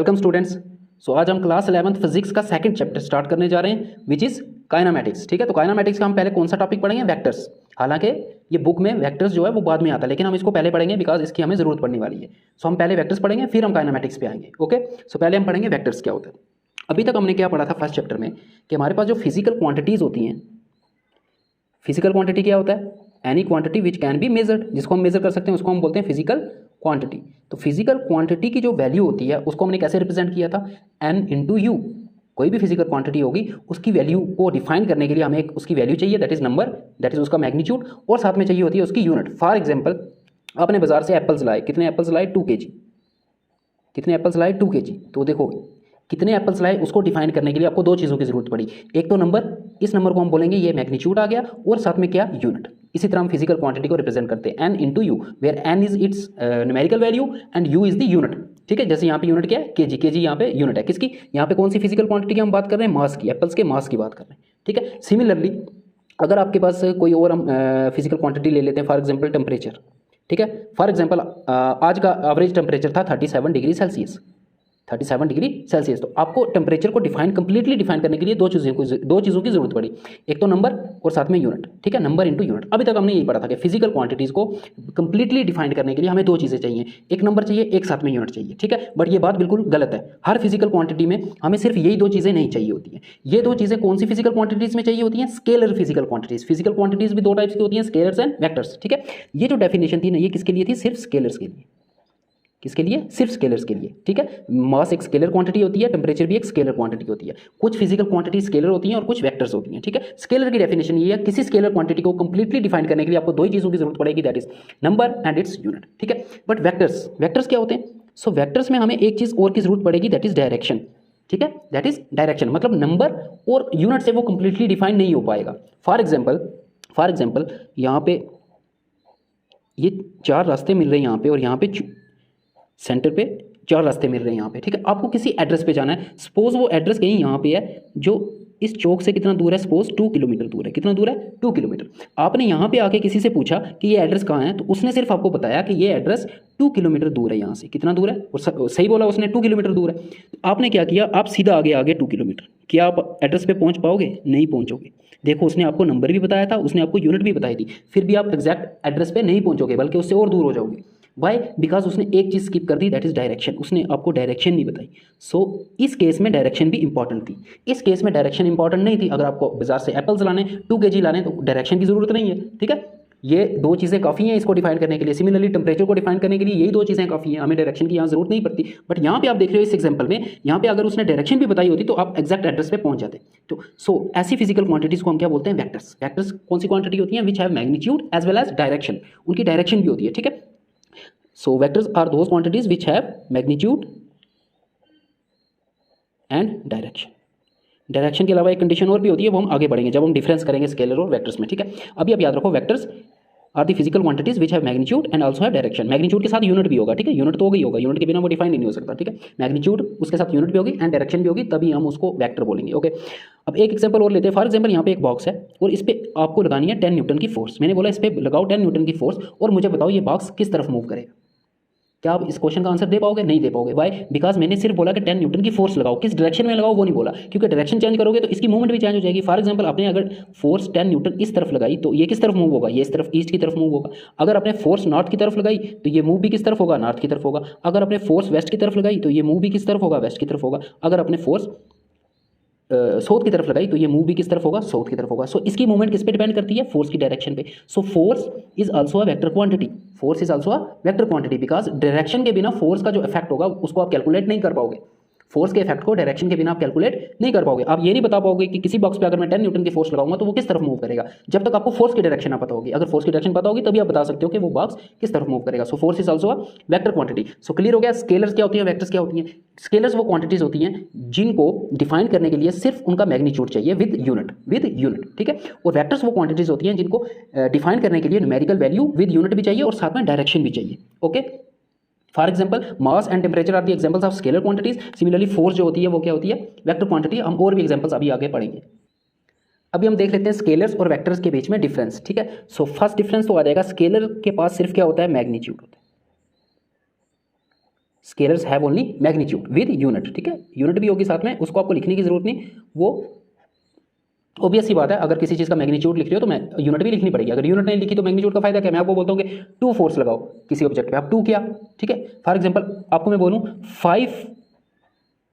Welcome students. सो आज हम class 11th physics का सेकंड चैप्टर स्टार्ट करने जा रहे हैं विच इज़ काइनामेटिक्स। ठीक है, तो काइनामेटिक्स का हम पहले कौन सा टॉपिक पढ़ेंगे? वेक्टर्स। हालांकि ये बुक में वेक्टर्स जो है वो बाद में आता है, लेकिन हम इसको पहले पढ़ेंगे बिकॉज इसकी हमें जरूरत पड़ने वाली है। सो हम पहले वेक्टर्स पढ़ेंगे, फिर हम काइनामेटिक्स पे आएंगे। ओके, सो पहले हम पढ़ेंगे वेक्टर्स क्या होता है। अभी तक हमने क्या पढ़ा था फर्स्ट चैप्टर में कि हमारे पास जो फिजिकल क्वांटिटीज़ होती हैं, फिजिकल क्वांटिटी क्या होता है? Any quantity which can be measured, जिसको हम मेजर कर सकते हैं उसको हम बोलते हैं फिजिकल क्वांटिटी। तो फिजिकल क्वांटिटी की जो वैल्यू होती है उसको हमने कैसे रिप्रेजेंट किया था? N into U. कोई भी फिजिकल क्वांटिटी होगी उसकी वैल्यू को डिफाइन करने के लिए हमें उसकी वैल्यू चाहिए, that is number, that is उसका मैग्नीट्यूड, और साथ में चाहिए होती है उसकी यूनिट। फॉर एग्जाम्पल, आपने बाजार से एप्पल्स लाए, कितने एप्पल्स लाए? 2 kg। कितने एप्पल्स लाए? 2 kg। तो देखो कितने एप्पल्स लाए उसको डिफाइन करने के लिए आपको दो चीज़ों की जरूरत पड़ी। एक तो नंबर, इस नंबर को हम बोलेंगे ये मैग्नीट्यूड आ गया, और साथ में क्या? यूनिट। इसी तरह हम फिजिकल क्वांटिटी को रिप्रेजेंट करते हैं N into U, where N is its numerical value and U is the unit. ठीक है, जैसे यहाँ पे यूनिट क्या है? केजी। केजी यहाँ पे यूनिट है किसकी? यहाँ पे कौन सी फिजिकल क्वांटिटी की हम बात कर रहे हैं? मास की, एप्पल्स के मास की बात कर रहे हैं। ठीक है, सिमिलरली अगर आपके पास कोई और हम फिजिकल क्वांटिटी ले लेते हैं, फॉर एग्जाम्पल टेम्परेचर। ठीक है, फॉर एग्जाम्पल आज का एवरेज टेम्परेचर था 37 डिग्री सेल्सियस। 37 degree Celsius. तो आपको टेम्परेचर को कंप्लीटली डिफाइन करने के लिए दो चीज़ों की जरूरत पड़ी, एक तो नंबर और साथ में यूनिट। ठीक है, नंबर इंटू यूनिट। अभी तक हमने यही पढ़ा था कि फिजिकल क्वांटिटीज़ को कंप्लीटली डिफाइन करने के लिए हमें दो चीज़ें चाहिए, एक नंबर चाहिए, एक साथ में यूनिट चाहिए। ठीक है, बट ये बात बिल्कुल गलत है। हर फिजिकल क्वांटिटी में हमें सिर्फ यही दो चीज़ें नहीं चाहिए होती हैं। ये दो चीज़ें कौन सी फिजिकल क्वांटिटीज़ में चाहिए होती हैं? Scalar physical quantities. Physical quantities भी दो टाइप्स की होती हैं, स्केलर्स एंड वेक्टर्स। ठीक है, ये जो डेफिनेशन थी ना, ये किसके लिए थी? सिर्फ स्केलर्स के लिए। किसके लिए? सिर्फ स्केलर्स के लिए। ठीक है, मास एक स्केलर क्वांटिटी होती है, टेम्परेचर भी एक स्केलर क्वांटिटी होती है। कुछ फिजिकल क्वांटिटी स्केलर होती हैं और कुछ वेक्टर्स होती हैं। ठीक है, स्केलर की डेफिनेशन ये है, किसी स्केलर क्वांटिटी को कंप्लीटली डिफाइन करने के लिए आपको दो ही चीज़ों की जरूरत पड़ेगी, that is number and its unit. ठीक है, बट वेक्टर्स क्या होते हैं? सो वेक्टर्स में हमें एक चीज़ और की जरूरत पड़ेगी, दैट इज डायरेक्शन। ठीक है, दैट इज डायरेक्शन। मतलब नंबर और यूनिट से वो कंप्लीटली डिफाइन नहीं हो पाएगा। फॉर एग्जाम्पल यहाँ पे ये चार रास्ते मिल रहे हैं यहाँ पे, और यहाँ पे सेंटर पे चार रास्ते मिल रहे हैं यहाँ पे। ठीक है, आपको किसी एड्रेस पे जाना है, सपोज वो एड्रेस कहीं यहाँ पे है, जो इस चौक से कितना दूर है? सपोज 2 किलोमीटर दूर है। कितना दूर है? 2 किलोमीटर। आपने यहाँ पे आके किसी से पूछा कि ये एड्रेस कहाँ है, तो उसने सिर्फ आपको बताया कि ये एड्रेस 2 किलोमीटर दूर है यहाँ से। कितना दूर है? और सही बोला उसने, 2 किलोमीटर दूर है। तो आपने क्या किया? आप सीधा आगे 2 किलोमीटर। क्या आप एड्रेस पे पहुँच पाओगे? नहीं पहुँचोगे। देखो, उसने आपको नंबर भी बताया था, उसने आपको यूनिट भी बताई थी, फिर भी आप एग्जैक्ट एड्रेस पे नहीं पहुँचोगे, बल्कि उससे और दूर हो जाओगे। वाई? बिकॉज उसने एक चीज़ स्किप कर दी, दैट इज डायरेक्शन। उसने आपको डायरेक्शन नहीं बताई। सो इस केस में डायरेक्शन भी इंपॉर्टेंट थी। इस केस में डायरेक्शन इंपॉर्टेंट नहीं थी। अगर आपको बाजार से एप्पल्स लाने, 2 kg लाने, तो डायरेक्शन की जरूरत नहीं है। ठीक है, ये दो चीज़ें काफ़ी हैं इसको डिफाइन करने के लिए। सिमिलरली टेम्परेचर को डिफाइन करने के लिए यही दो चीज़ें काफ़ी हैं, हमें डायरेक्शन की यहाँ जरूरत नहीं पड़ती। बट यहाँ पे आप देख रहे हो इस एग्जाम्पल में, यहाँ पे अगर उसने डायरेक्शन भी बताई होती तो आप एग्जैक्ट एड्रेस पे पहुंच जाते। तो सो ऐसी फिजिकल क्वांटिटीज़ को हम क्या बोलते हैं? वेक्टर्स। वेक्टर्स कौन सी क्वांटिटी होती हैं? Which have magnitude as well as direction. उनकी डायरेक्शन भी होती है। ठीक है, so vectors are those quantities which have magnitude and direction. Direction के अलावा एक कंडीशन और भी होती है, वो हम आगे बढ़ेंगे जब हम डिफरेंस करेंगे स्केलर और वेक्टर्स में। ठीक है, अभी आप याद रखो, vectors are the physical quantities which have magnitude and also have direction. Magnitude के साथ यूनिट भी होगा। ठीक है, यूनिट तो होगा ही होगा, यूनिट के बिना वो डिफाइन नहीं हो सकता। ठीक है, मैग्नीट्यूड उसके साथ यूनिट भी होगी एंड डायरेक्शन भी होगी, तभी हम उसको वेक्टर बोलेंगे। ओके, अब एक एग्जांपल और लेते हैं। फॉर एग्जांपल यहाँ पे एक बॉक्स है और इस पे आपको लगानी है 10 न्यूटन की फोर्स। मैंने बोला इस पे लगाओ 10 न्यूटन की फोर्स और मुझे बताओ ये बॉक्स किस तरफ मूव करेगा। क्या आप इस क्वेश्चन का आंसर दे पाओगे? नहीं दे पाओगे। वाई? बिकॉज मैंने सिर्फ बोला कि 10 न्यूटन की फोर्स लगाओ, किस डायरेक्शन में लगाओ वो नहीं बोला, क्योंकि डायरेक्शन चेंज करोगे तो इसकी मूवमेंट भी चेंज हो जाएगी। फॉर एग्जांपल, आपने अगर फोर्स 10 न्यूटन इस तरफ लगाई तो ये किस तरफ मूव होगा? ये इस तरफ, ईस्ट की तरफ मूव होगा। अगर आपने फोर्स नॉर्थ की तरफ लगाई तो ये मूव भी किस तरफ होगा? नॉर्थ की तरफ होगा। अगर आपने फोर्स वेस्ट की तरफ लगाई तो ये मूव भी किस तरफ होगा? वेस्ट की तरफ होगा। अगर आपने फोर्स साउथ की तरफ लगाई तो ये मूव भी किस तरफ होगा? साउथ की तरफ होगा। सो इसकी मूवमेंट किस पे डिपेंड करती है? फोर्स की डायरेक्शन पे। So force is also a vector quantity. Force is also a vector quantity because direction के बिना फोर्स का जो इफेक्ट होगा उसको आप कैलकुलेट नहीं कर पाओगे। फोर्स के इफेक्ट को डायरेक्शन के बिना आप कैलकुलेट नहीं कर पाओगे। आप ये नहीं बता पाओगे कि किसी बॉक्स पे अगर मैं 10 न्यूटन की फोर्स लगाऊंगा तो वो किस तरफ मूव करेगा, जब तक आपको फोर्स की डायरेक्शन ना पता होगी। अगर फोर्स की डायरेक्शन पता होगी तभी आप बता सकते हो कि वो बॉक्स किस तरफ मूव करेगा। So force is also a vector quantity. So clear हो गया। स्केलर्स क्या होती है, वेक्टर्स क्या होती हैं? स्केलर्स वो क्वांटिटीज होती हैं जिनको डिफाइन करने के लिए सिर्फ उनका मैग्नीट्यूड चाहिए विद यूनिट। ठीक है, और वेक्टर्स वो क्वांटिटीज होती हैं जिनको डिफाइन करने के लिए न्यूमेरिकल वैल्यू विद यूनिट भी चाहिए और साथ में डायरेक्शन भी चाहिए। Okay, for example, mass and temperature are the examples of scalar quantities. Similarly force जो होती है वो क्या होती है? Vector quantity. हम और भी एग्जाम्पल्स अभी आगे पढ़ेंगे। अभी हम देख लेते हैं स्केलर्स और वेक्टर्स के बीच में डिफरेंस। ठीक है, सो फर्स्ट डिफरेंस तो आ जाएगा, स्केलर के पास सिर्फ क्या होता है? मैग्नीट्यूड होता है। Scalars have only magnitude with unit, ठीक है, यूनिट भी होगी साथ में, उसको आपको लिखने की जरूरत नहीं, वो ऑब्वियस सी बात है, अगर किसी चीज़ का मैग्नीट्यूड लिख रहे हो तो मैं यूनिट भी लिखनी पड़ेगी, अगर यूनिट नहीं लिखी तो मैग्नीट्यूड का फायदा क्या, मैं आपको बोलता हूँ कि 2 फोर्स लगाओ किसी ऑब्जेक्ट पे, आप 2 किया, ठीक है, फॉर एग्जांपल आपको मैं बोलूँ 5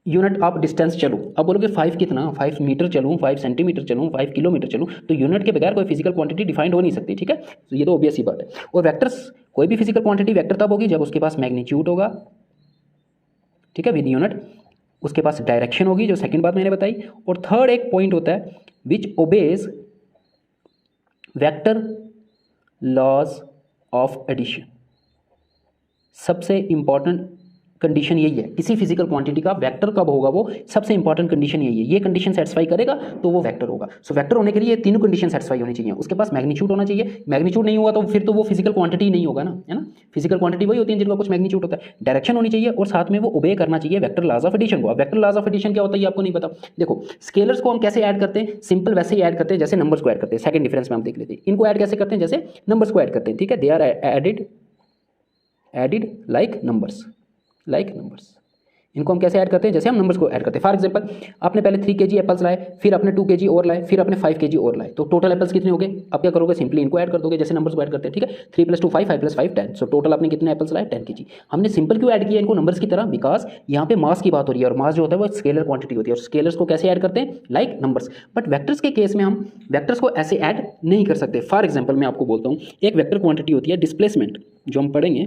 यूनिट आप डिस्टेंस चलूँ, अब बोलोगे 5 कितना, 5 मीटर चलूँ, 5 सेंटीमीटर चलूँ, 5 किलोमीटर चलूँ, तो यूनिट के बगैर कोई फिजिकल क्वांटिटी डिफाइंड हो नहीं सकती, ठीक है, तो ये तो ऑब्वियस ही बात है। और वेक्टर्स, कोई भी फिजिकल क्वांटिटी वेक्टर तब होगी जब उसके पास मैग्नीट्यूड होगा, ठीक है, विद यूनिट, उसके पास डायरेक्शन होगी, जो सेकंड बात मैंने बताई, और थर्ड एक पॉइंट होता है which obeys vector laws of addition. सबसे इंपॉर्टेंट कंडीशन यही है, किसी फिजिकल क्वांटिटी का वेक्टर कब होगा, वो सबसे इंपॉर्टेंट कंडीशन यही है, ये कंडीशन सेटिस्फाई करेगा तो वो वेक्टर होगा। सो वेक्टर होने के लिए ये तीनों कंडीशन सेटिस्फाई होनी चाहिए, उसके पास मैग्नीट्यूड होना चाहिए, मैग्नीट्यूड नहीं हुआ तो फिर तो वो फिजिकल क्वांटिटी नहीं होगा ना, है ना, फिजिकल क्वांटिटी वही होती है जिनका कुछ मैग्नीट्यूड होता है, डायरेक्शन होनी चाहिए, और साथ में वो ओबे करना चाहिए वेक्टर लॉज ऑफ एडिशन को। अब वेक्टर लॉज ऑफ एडिशन क्या होता है ये आपको नहीं पता, देखो स्केलर्स को हम कैसे ऐड करते हैं, सिंपल वैसे ही ऐड करते हैं जैसे नंबर्स को ऐड करते हैं, सेकंड डिफरेंस में हम देख लेते हैं, इनको ऐड कैसे करते हैं, जैसे नंबर्स को ऐड करते हैं, ठीक है, they are added like numbers, इनको हम कैसे ऐड करते हैं, जैसे हम नंबर्स को ऐड करते हैं। फॉर एग्जांपल आपने पहले 3 kg एप्पल्स लाए, फिर आपने 2 kg और लाए, फिर आपने 5 kg और लाए, तो टोटल एप्पल्स कितने हो गए, आप क्या करोगे, सिंपली इनको ऐड कर दोगे जैसे नंबर्स को ऐड करते हैं, ठीक है, 3 + 2 5, 5 + 5 10, सो टोटल आपने कितने एप्पल्स लाए, 10 kg। हमने सिंपल क्यों ऐड किया इनको नंबर्स की तरह, बिकॉज यहाँ पे मास की बात हो रही है, और मास जो होता है वो स्केलर क्वांटिटी होती है, और स्केलर्स को कैसे ऐड करते हैं, लाइक नंबर्स। बट वेक्टर्स के केस में हम वेक्टर्स को ऐसे ऐड नहीं कर सकते। फॉर एग्जाम्पल मैं आपको बोलता हूँ, एक वेक्टर क्वांटिटी होती है डिस्प्लेसमेंट, जो हम पढ़ेंगे,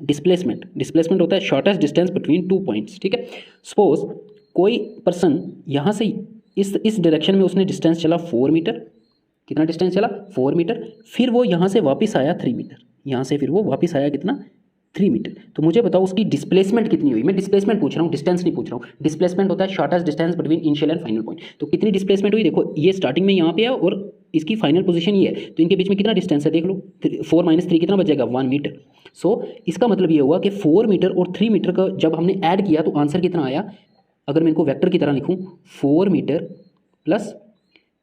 डिस्प्लेसमेंट होता है शॉर्टेस्ट डिस्टेंस बिटवीन 2 पॉइंट्स, ठीक है, सपोज कोई पर्सन यहाँ से इस डायरेक्शन में उसने डिस्टेंस चला 4 मीटर, कितना डिस्टेंस चला 4 मीटर, फिर वो यहाँ से वापस आया 3 मीटर, यहाँ से फिर वो वापस आया कितना 3 मीटर, तो मुझे बताओ उसकी डिस्प्लेसमेंट कितनी हुई, मैं डिस्प्लेसमेंट पूछ रहा हूँ, डिस्टेंस नहीं पूछ रहा हूँ, डिस्प्लेसमेंट होता है shortest distance between initial and final point, तो कितनी डिस्प्लेसमेंट हुई, देखो ये स्टार्टिंग में यहाँ पे है और इसकी फाइनल पोजीशन ये है, तो इनके बीच में कितना डिस्टेंस है देख लो, 4 - 3 कितना बचेगा 1 मीटर। सो इसका मतलब ये हुआ कि 4 मीटर और 3 मीटर का जब हमने ऐड किया तो आंसर कितना आया, अगर मैं इनको वेक्टर की तरह लिखूं 4 metre plus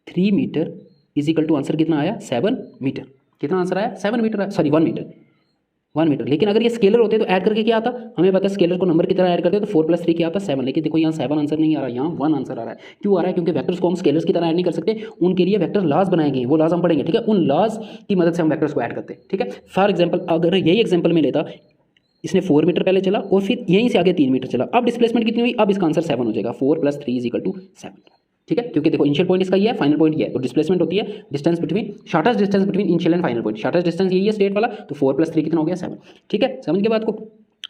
3 metre is equal to answer कितना आया 7 मीटर, कितना आंसर आया 7 मीटर, सॉरी 1 मीटर, 1 मीटर। लेकिन अगर ये स्केलर होते तो ऐड करके क्या आता, हमें पता है स्केलर को नंबर की तरह ऐड करते तो 4 + 3 क्या आता 7, लेकिन देखो यहाँ 7 आंसर नहीं आ रहा, यहाँ 1 आंसर आ रहा है। क्यों आ रहा है, क्योंकि वेक्टर्स को हम स्केलर्स की तरह ऐड नहीं कर सकते, उनके लिए वेक्टर लॉज बनाए गए, वो लॉज हम पढ़ेंगे, ठीक है, उन लॉज की मदद से हम वेक्टर्स को ऐड करते हैं, ठीक है। फॉर एग्जाम्पल अगर यही एग्जाम्पल में लेता, इसने 4 मीटर पहले चला और फिर यहीं से आगे 3 मीटर चला, अब डिस्प्लेसमेंट कितनी हुई, अब इसका आंसर 7 हो जाएगा, 4 + 3 = 7, ठीक है, क्योंकि देखो इनिशियल पॉइंट इसका ये है, फाइनल पॉइंट ये है, तो डिस्प्लेसमेंट होती है distance between, shortest distance between initial and final point, shortest distance यही है स्ट्रेट वाला, तो 4 + 3 कितना हो गया 7, ठीक है, समझ के बात को।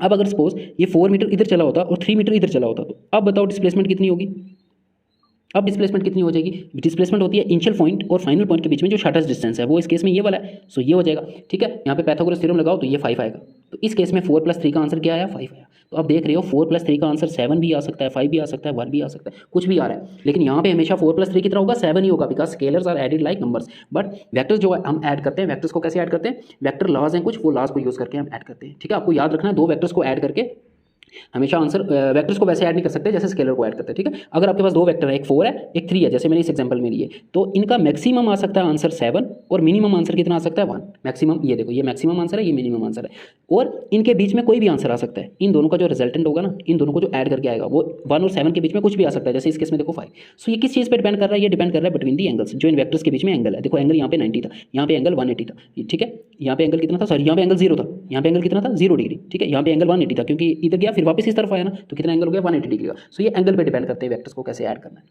अब अगर सपोज ये 4 मीटर इधर चला होता और 3 मीटर इधर चला होता, तो अब बताओ डिस्प्लेसमेंट कितनी होगी, अब डिस्प्लेसमेंट कितनी हो जाएगी, डिस्प्लेसमेंट होती है इनिशियल पॉइंट और फाइनल पॉइंट के बीच में जो शॉर्टेस्ट डिस्टेंस है, वो इस केस में ये वाला है, सो ये हो जाएगा, ठीक है, यहाँ पे पाइथागोरस थ्योरम लगाओ तो ये 5 आएगा, तो इस केस में 4 + 3 का आंसर क्या आया 5 आया। तो आप देख रहे हो 4 + 3 का आंसर 7 भी आ सकता है, 5 भी आ सकता है, 1 भी आ सकता है, कुछ भी आ रहा है, लेकिन यहाँ पे हमेशा 4 + 3 कितना होगा 7 ही होगा, because scalars are added like numbers. But vectors जो हम ऐड करते हैं, वेक्टर्स को कैसे ऐड करते हैं, वेक्टर लॉज हैं कुछ, वो लॉज को यूज करके हम ऐड करते हैं, ठीक है, आपको याद रखना है 2 वेक्टर्स को ऐड करके हमेशा आंसर, वेक्टर्स को वैसे ऐड नहीं कर सकते जैसे स्केलर को ऐड करते हैं, ठीक है। अगर आपके पास 2 वेक्टर है, एक 4 है एक 3 है, जैसे मैंने इस एग्जांपल में लिए, तो इनका मैक्सिमम आ सकता है आंसर 7 और मिनिमम आंसर कितना आ सकता है 1, मैक्सिमम, ये देखो ये मैक्सिमम आंसर है, ये मिनिमम आंसर है, और इनके बीच में कोई भी आंसर आ सकता है, इन दोनों का जो रिजल्टेंट होगा ना, इन दोनों को जो ऐड करके आएगा वो 1 और 7 के बीच में कुछ भी आ सकता है, जैसे इस केस में देखो 5। सो ये किस चीज़ पर डिपेंड कर रहा है, ये डिपेंड कर रहा है बिटवीन दी एंगल्स, जो इन वेक्टर्स के बीच में एंगल है, देखो एंगल यहाँ पे 90 था, यहाँ पे एंगल 180 था, ठीक है, यहाँ पे एंगल कितना था, सॉरी यहाँ पे एंगल 0 था, यहाँ पे एंगल कितना था 0 डिग्री, ठीक है, यहाँ पे एंगल 180 था, क्योंकि इधर गया फिर वापस इस तरफ आया ना, तो कितना एंगल हो गया 180 डिग्री का। सो ये एंगल पे डिपेंड करते हैं वेक्टर्स को कैसे ऐड करना है।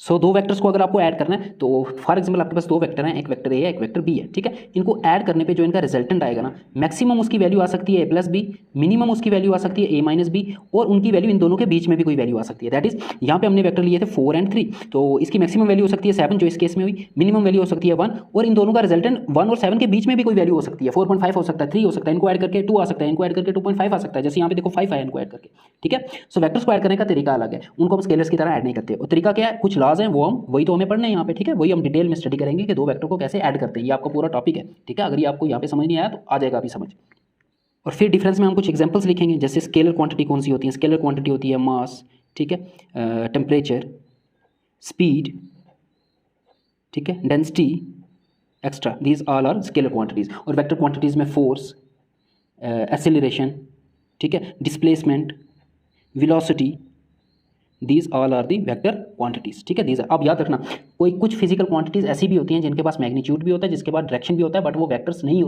सो 2 वेक्टर्स को अगर आपको ऐड करना है, तो फॉर एग्जांपल आपके पास 2 वेक्टर हैं, एक वेक्टर ए है एक वेक्टर बी है, ठीक है, इनको ऐड करने पे जो इनका रिजल्टेंट आएगा ना, मैक्सिमम उसकी वैल्यू आ सकती है a + b, मिनिमम उसकी वैल्यू आ सकती है a - b, और उनकी वैल्यू इन दोनों के बीच में भी कोई वैल्यू आ सकती है, दैट इज यहाँ पे हमने वेक्टर लिए थे 4 और 3, तो इसकी मैक्सिमम वैल्यू हो सकती है 7 जो इस केस में हुई, मिनिमम वैल्यू हो सकती है 1, और इन दोनों का रिजल्टेंट 1 और 7 के बीच में भी कोई वैल्यू हो सकती है, 4.5 हो सकता है, 3 हो सकता है, इनको ऐड करके 2 आ सकता है, इनको ऐड करके 2.5 आ सकता है, जैसे यहाँ पे देखो 5 आया इनको ऐड करके, ठीक है। सो वेक्टर्स को ऐड करने का तरीका अलग है, उनको हम स्केलर्स की तरह ऐड नहीं करते, और तरीका क्या है, कुछ लॉज हैं वो हम वही तो हमें पढ़ना है यहाँ पे, ठीक है, वही हम डिटेल में स्टडी करेंगे कि 2 वेक्टर को कैसे ऐड करते हैं, ये आपका पूरा टॉपिक है, ठीक है। अगर ये आपको यहाँ पे समझ नहीं आया तो आ जाएगा अभी समझ। और फिर डिफरेंस में हम कुछ एग्जांपल्स लिखेंगे, जैसे स्केलर क्वांटिटी कौन सी होती है, स्केलर क्वांटिटी होती है मास, ठीक है, टेम्परेचर, स्पीड, ठीक है, density, extra, these all are scalar quantities. और वेक्टर क्वांटिटीज में फोर्स, एक्सेलरेशन, ठीक है, displacement, velocity, these all are the vector quantities, ठीक है। दीज अब याद रखना, कोई कुछ फिजिकल क्वांटिटीज़ ऐसी भी होती हैं जिनके पास मैग्नीट्यूड भी होता है, जिसके पास डायरेक्शन भी होता है, बट वो वेक्टर्स नहीं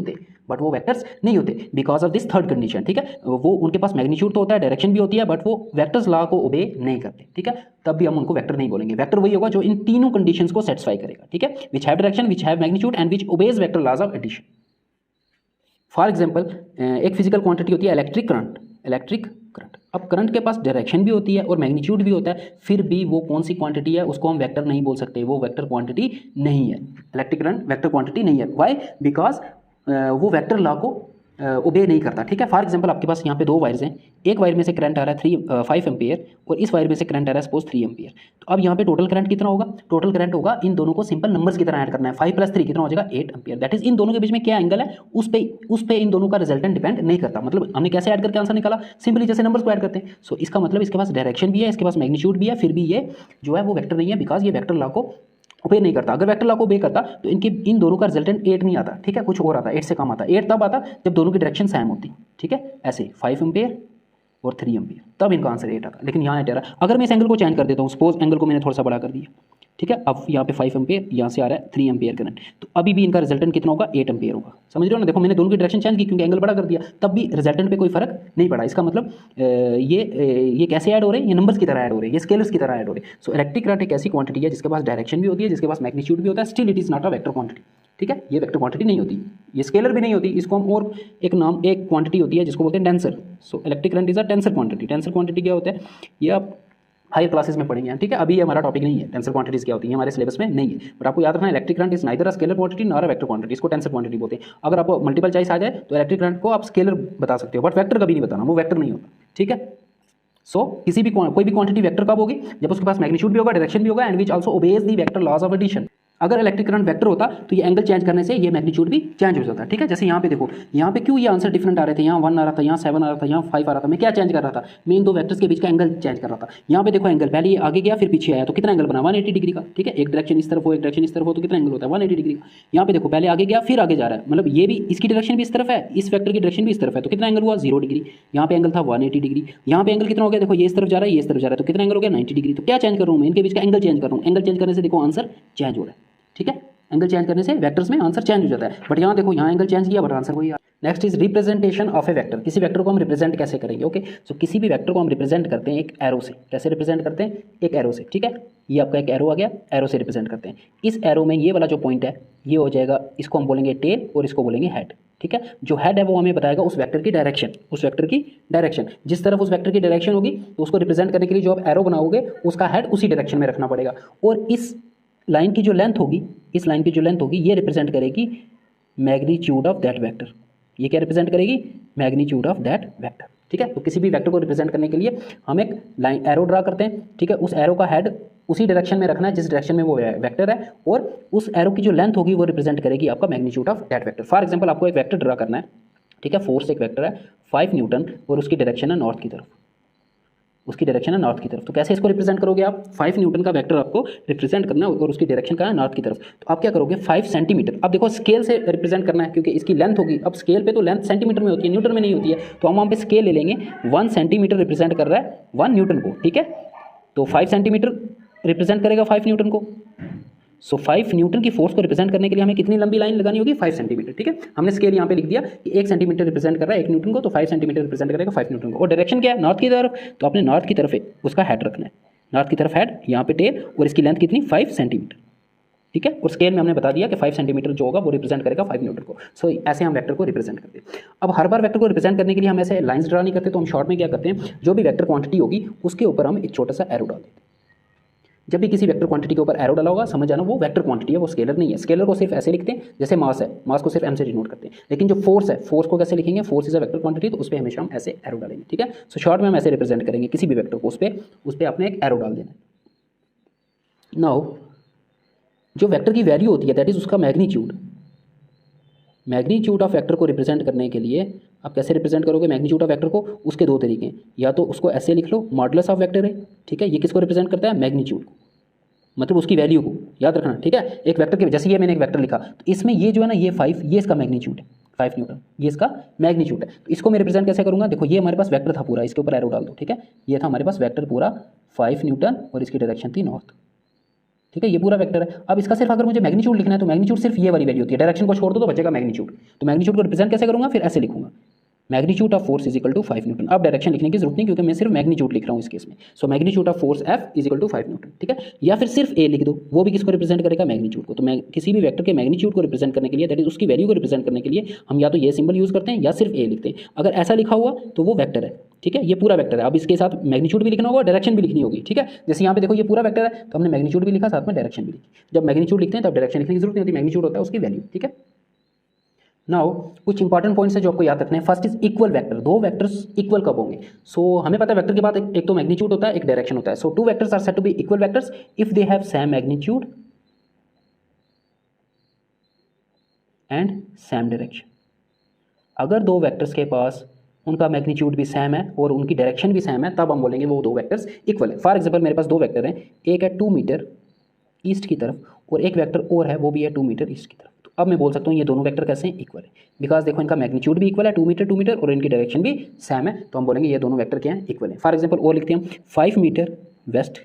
होते because of this third condition, ठीक है। वो उनके पास मैग्नीट्यूड तो होता है, डायरेक्शन भी होती है, बट वो वेक्टर्स लॉ को ओबे नहीं करते, ठीक है। तब भी हम उनको वेक्टर नहीं बोलेंगे। वेक्टर वही होगा जो इन तीनों कंडीशंस को सेटिस्फाई करेगा, ठीक है, which have direction, which have magnitude and which obeys vector laws of addition. For example, एक फिजिकल क्वांटिटी होती है इलेक्ट्रिक करंट। अब करंट के पास डायरेक्शन भी होती है और मैग्नीट्यूड भी होता है, फिर भी वो कौन सी क्वांटिटी है, उसको हम वेक्टर नहीं बोल सकते, वो वेक्टर क्वांटिटी नहीं है। इलेक्ट्रिक करंट वेक्टर क्वांटिटी नहीं है। वाई? बिकॉज वो वेक्टर लॉ को ओबे नहीं करता, ठीक है। फॉर एग्जांपल, आपके पास यहाँ पे 2 वायर्स हैं, एक वायर में से करंट आ रहा है 5 एम्पियर और इस वायर में से करंट आ रहा है सपोज 3 एम्पियर। तो अब यहाँ पे टोटल करंट कितना होगा? टोटल करंट होगा, इन दोनों को सिंपल नंबर्स की तरह ऐड करना है। 5 + 3 कितना हो जाएगा? 8 एम्पियर। दैट इज इन दोनों के बीच में क्या एंगल है, उस पे इन दोनों का रिजल्टेंट डिपेंड नहीं करता। मतलब हमने कैसे ऐड करके आंसर निकाला? सिंपली जैसे नंबर्स को ऐड करते हैं। सो इसका मतलब इसके पास डायरेक्शन भी है, इसके पास मैग्नीट्यूड भी है, फिर भी ये जो है वो वेक्टर नहीं है, बिकॉज ये वेक्टर लॉ को ओबे नहीं करता। अगर वेक्टर लॉ को ओबे करता तो इन दोनों का रिजल्टेंट 8 नहीं आता, ठीक है, कुछ और आता, 8 से कम आता। 8 तब आता जब दोनों की डायरेक्शन सेम होती, ठीक है। ऐसे 5 एम्पियर और 3 एम्पियर, तब इनका आंसर 8 आता। लेकिन यहाँ 8 आ रहा है। अगर मैं इस एंगल को चेंज कर देता हूँ, सपोज एंगल को मैंने थोड़ा सा बड़ा कर दिया, ठीक है। अब यहाँ पे 5 एम्पियर, यहाँ से आ रहा है 3 एम्पियर करंट, तो अभी भी इनका रिजल्टेंट कितना होगा? 8 एम्पियर होगा। समझ रहे हो ना? देखो, मैंने दोनों की डायरेक्शन चेंज की क्योंकि एंगल बड़ा कर दिया, तब भी रिजल्टेंट पे कोई फर्क नहीं पड़ा। इसका मतलब ये कैसे ऐड हो रहे हैं? ये नंबर्स की तरह ऐड हो रहे हैं, ये स्केलर्स की तरह ऐड हो रहे हैं। सो इलेक्ट्रिक करंट एक ऐसी क्वांटिटी है जिसके पास डायरेक्शन भी होती है, जिसके पास मैग्नीट्यूड भी होता है, still it is not a vector quantity, ठीक है। ये वेक्टर क्वांटिटी नहीं होती, ये स्केलर भी नहीं होती। इसको हम और एक क्वांटिटी होती है जिसको बोलते हैं tensor. So electric current is a tensor quantity. Tensor quantity क्या होता है, ये आप हायर क्लासेस में पढ़ेंगे, ठीक है। अभी ये हमारा टॉपिक नहीं है, टेंसर क्वांटिटीज क्या होती है हमारे सिलेबस में नहीं है, बट आपको याद रखना electric current is neither a scalar quantity nor a vector quantity. इसको टेंसर क्वांटिटी बोलते हैं। अगर आपको मल्टीपल चॉइस आ जाए तो इलेक्ट्रिक करंट को आप स्केलर बता सकते हो, बट वेक्टर कभी नहीं बताना, वो वेक्टर नहीं होता, ठीक है। सो कोई भी क्वांटिटी वेक्टर कब होगी? जब उसके पास मैग्नीट्यूड भी होगा, डायरेक्शन भी होगा, and which also obeys the vector laws of addition. अगर इलेक्ट्रिक करंट वेक्टर होता तो ये एंगल चेंज करने से ये मैग्नीट्यूड भी चेंज हो जाता है, ठीक है। जैसे यहाँ पे देखो, यहाँ पे क्यों ये आंसर डिफरेंट आ रहे थे? यहाँ 1 आ रहा था, यहाँ 7 आ रहा था, यहाँ 5 आ रहा था। मैं क्या चेंज कर रहा था? मैं इन दो वेक्टर्स के बीच का एंगल चेंज कर रहा था। यहाँ पे देखो एंगल, पहले ये आगे गया फिर पीछे आया, तो कितना एंगल बना? 180 डिग्री का, ठीक है। एक डायरेक्शन इस तरफ हो, एक डायरेक्शन इस तरफ हो, तो कितना एंगल होता है? 180 डिग्री का। यहाँ पे देखो, पहले आगे गया फिर आगे जा रहा है, मतलब ये भी, इसकी डायरेक्शन भी इस तरफ है, इस वेक्टर की डायरेक्शन भी इस तरफ है, तो कितना एंगल हुआ? 0 डिग्री। यहाँ पे एंगल था 180 डिग्री। यहाँ पे एंगल कितना हो गया? देखो, ये इस तरफ जा रहा है, ये इस तरफ जा रहा है, तो कितना एंगल हो गया? 90 डिग्री। तो क्या चेंज कर रहा हूँ मैं? इनके बीच का एंगल चेंज कर रहा हूँ। एंगल चेंज करने से देखो आंसर चेंज हो रहा है, ठीक है। एंगल चेंज करने से वेक्टर्स में आंसर चेंज हो जाता है। बट यहाँ देखो, यहाँ एंगल चेंज किया बट आंसर वही। Next is representation of a vector. किसी वेक्टर को हम रिप्रेजेंट कैसे करेंगे? ओके, सो किसी भी वेक्टर को हम रिप्रेजेंट करते हैं एक एरो से। कैसे रिप्रेजेंट करते हैं? एक एरो से, ठीक है। ये आपका एक एरो आ गया, एरो से रिप्रेजेंट करते हैं। इस एरो में ये वाला जो पॉइंट है ये हो जाएगा, इसको हम बोलेंगे टेल और इसको बोलेंगे हेड, ठीक है। जो हेड है वो हमें बताएगा उस वेक्टर की डायरेक्शन, उस वेक्टर की डायरेक्शन। जिस तरफ उस वेक्टर की डायरेक्शन होगी तो उसको रिप्रेजेंट करने के लिए जो आप एरो बनाओगे उसका हेड उसी डायरेक्शन में रखना पड़ेगा। और इस लाइन की जो लेंथ होगी, इस लाइन की जो लेंथ होगी ये रिप्रेजेंट करेगी मैग्नीट्यूड ऑफ दैट वेक्टर। ये क्या रिप्रेजेंट करेगी? मैग्नीट्यूड ऑफ दैट वेक्टर, ठीक है। तो किसी भी वेक्टर को रिप्रेजेंट करने के लिए हम एक लाइन एरो ड्रा करते हैं, ठीक है। उस एरो का हेड उसी डायरेक्शन में रखना है जिस डायरेक्शन में वो वेक्टर है, और उस एरो की जो लेंथ होगी वो रिप्रेजेंट करेगी आपका magnitude of that vector. For example, आपको एक वेक्टर ड्रा करना है, ठीक है। फोर्स एक वेक्टर है 5 न्यूटन और उसकी डायरेक्शन है नॉर्थ की तरफ, उसकी डायरेक्शन है नॉर्थ की तरफ। तो कैसे इसको रिप्रेजेंट करोगे आप? 5 न्यूटन का वेक्टर आपको रिप्रेजेंट करना है और उसकी डायरेक्शन का है नॉर्थ की तरफ। तो आप क्या करोगे? 5 सेंटीमीटर। अब देखो, स्केल से रिप्रेजेंट करना है क्योंकि इसकी लेंथ होगी। अब स्केल पे तो लेंथ सेंटीमीटर में होती है, न्यूटन में नहीं होती है। तो हम वहाँ पे स्केल ले लेंगे। 1 सेंटीमीटर रिप्रेजेंट कर रहा है 1 न्यूटन को, ठीक है। तो 5 सेंटीमीटर रिप्रेजेंट करेगा 5 न्यूटन को। सो 5 न्यूटन की फोर्स को रिप्रेजेंट करने के लिए हमें कितनी लंबी लाइन लगानी होगी? 5 सेंटीमीटर, ठीक है। हमने स्केल यहाँ पे लिख दिया कि 1 सेंटीमीटर रिप्रेजेंट कर रहा है 1 न्यूटन को, तो 5 सेंटीमीटर रिप्रेजेंट करेगा 5 न्यूटन को। और डायरेक्शन क्या है? नॉर्थ की तरफ। तो आपने नॉर्थ की तरफ उसका हेड रखना है, नॉर्थ की तरफ हेड, यहाँ पे टेल, और इसकी लेंथ कितनी? 5 सेंटीमीटर, ठीक है। और स्केल में हमने बता दिया कि 5 सेंटीमीटर जो होगा वो रिप्रेजेंट करेगा 5 न्यूटन को। सो ऐसे हम वेक्टर को रिप्रेजेंट करते हैं। अब हर बार वेक्टर को रिप्रेजेंट करने के लिए हम ऐसे लाइंस ड्रा नहीं करते, तो हम शॉर्ट में क्या करते हैं? जो भी वेक्टर क्वांटिटी होगी उसके ऊपर हम एक छोटा सा एरो डाल देते हैं। जब भी किसी वेक्टर क्वांटिटी के ऊपर एरो डाला होगा, समझ जाना वो वेक्टर क्वांटिटी है, वो स्केलर नहीं है। स्केलर को सिर्फ ऐसे लिखते हैं जैसे मास है, मास को सिर्फ एम से डिनोट करते हैं। लेकिन जो फोर्स है, फोर्स को कैसे लिखेंगे? Force is a vector quantity, तो उस पर हमेशा हम ऐसे एरो डालेंगे, ठीक है। सो शॉर्ट में हम ऐसे रिप्रेजेंट करेंगे किसी भी वेक्टर को, उस पर आपने एक एरो डाल देना है। नाउ जो वेक्टर की वैल्यू होती है दैट इज उसका मैग्नीट्यूड। मैग्नीट्यूड ऑफ वेक्टर को रिप्रेजेंट करने के लिए आप कैसे रिप्रेजेंट करोगे मैग्नीट्यूड ऑफ वेक्टर को? उसके 2 तरीके हैं। या तो उसको ऐसे लिख लो, मॉडुलस ऑफ वेक्टर है, ठीक है। ये किसको रिप्रेजेंट करता है? मैग्नीट्यूड को, मतलब उसकी वैल्यू को याद रखना, ठीक है। एक वेक्टर के, जैसे ये मैंने एक वेक्टर लिखा, तो इसमें ये जो है ना, ये 5, ये इसका मैग्नीट्यूड है 5 न्यूटन, ये इसका मैग्नीट्यूड है। तो इसको मैं रिप्रेजेंट कैसे करूँगा, देखो ये हमारे पास वेक्टर था पूरा, इसके ऊपर एरो डाल दो, ठीक है। ये था हमारे पास वेक्टर पूरा 5 न्यूटन और इसकी डायरेक्शन थी नॉर्थ, ठीक है। ये पूरा वेक्टर है। अब इसका सिर्फ अगर मुझे मैग्नीट्यूड लिखना है तो मैग्नीट्यूड सिर्फ ये वाली वैल्यू होती है, डायरेक्शन को छोड़ दो तो बचेगा मैग्नीट्यूड। तो मैग्नीट्यूड को रिप्रेजेंट कैसे करूँगा, फिर ऐसे लिखूंगा, magnitude of force is equal to 5 newton. अब डायरेक्शन लिखने की जरूरत नहीं क्योंकि मैं सिर्फ मैग्नीट्यूड लिख रहा हूँ इस केस में। So magnitude of force F is equal to 5 newton, ठीक है। या फिर सिर्फ ए लिख दो, वो भी किसको रिप्रेजेंट करेगा, मैग्नीट्यूड को। तो मैं किसी भी वेक्टर के मैग्नीट्यूड को रिप्रेजेंट करने के लिए, दैट इज उसकी वैल्यू को रिप्रेजेंट करने के लिए हम या तो ये सिंबल यूज करते हैं या सिर्फ ए लिखते हैं। अगर ऐसा लिखा हुआ तो वो वेक्टर है, ठीक है। ये पूरा वेक्टर है। अब इसके साथ मैग्नीट्यूड भी लिखना होगा, डायरेक्शन भी लिखनी होगी, ठीक है। जैसे यहाँ पे देखो ये पूरा वेक्टर है तो हमने मैग्नीट्यूड भी लिखा, साथ में डायरेक्शन भी लिखी। जब मैग्नीट्यूड लिखते हैं तब डायरेक्शन लिखने की जरूरत नहीं होती, मैग्नीट्यूड होता है उसकी वैल्यू, ठीक है। नाउ कुछ इंपॉर्टेंट पॉइंट्स है जो आपको याद रखने हैं। फर्स्ट इज इक्वल वेक्टर, दो वेक्टर्स इक्वल कब होंगे। सो हमें पता है वेक्टर के बाद एक तो मैग्नीट्यूड होता है, एक डायरेक्शन होता है। So two vectors are said to be equal vectors if they have same magnitude and same direction. अगर दो वेक्टर्स के पास उनका मैग्नीट्यूड भी सेम है और उनकी डायरेक्शन भी सेम है तब हम बोलेंगे वो दो वेक्टर्स इक्वल है। फॉर एग्जांपल मेरे पास दो वेक्टर हैं, एक है 2 मीटर ईस्ट की तरफ और एक वेक्टर और है वो भी है 2 मीटर ईस्ट की तरफ। तो अब मैं बोल सकता हूँ ये दोनों वेक्टर कैसे हैं, इक्वल है। बिकॉज देखो इनका मैग्नीट्यूड भी इक्वल है, 2 मीटर और इनकी डायरेक्शन भी सेम है, तो हम बोलेंगे ये दोनों वेक्टर क्या हैं, इक्वल है। फॉर एग्जाम्पल और लिखते हैं हम 5 metre west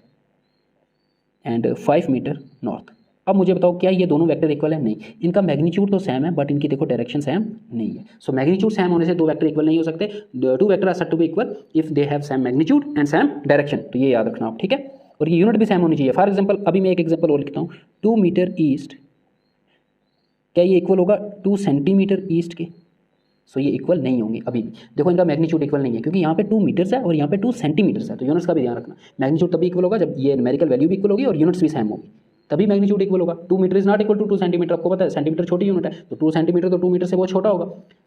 and 5 metre north. अब मुझे बताओ क्या ये दोनों वेक्टर इक्वल है, नहीं। इनका मैग्नीट्यूड तो सेम है बट इनकी देखो डायरेक्शन सेम नहीं है। सो मैग्नीट्यूड सेम होने से दो वेक्टर इक्वल नहीं हो सकते। Two vector are said to be equal if they have same magnitude and same direction. तो ये याद रखना आप, ठीक है। और ये यूनिट भी सेम होनी चाहिए। फॉर एग्जाम्पल अभी मैं एक एग्जाम्पल और लिखता हूँ, 2 मीटर ईस्ट, क्या ये इक्वल होगा 2 सेंटीमीटर ईस्ट के। सो ये इक्वल नहीं होंगे अभी भी। देखो इनका मैग्नीट्यूड इक्वल नहीं है क्योंकि यहाँ पे 2 मीटर्स है और यहाँ पे 2 सेंटीमीटर्स है। तो यूनिट्स का भी ध्यान रखना। मैग्नीट्यूड तभी इक्वल होगा जब ये न्यूमेरिकल वैल्यू भी इक्वल होगी और यूनिट्स भी सेम होगी, तभी मैग्नीट्यूड इक्वल होगा। 2 metre is not equal to 2 centimetre. आपको पता है सेंटीमीटर छोटी यूनिट है, तो 2 सेंटीमीटर तो 2 मीटर से बहुत छोटा होगा।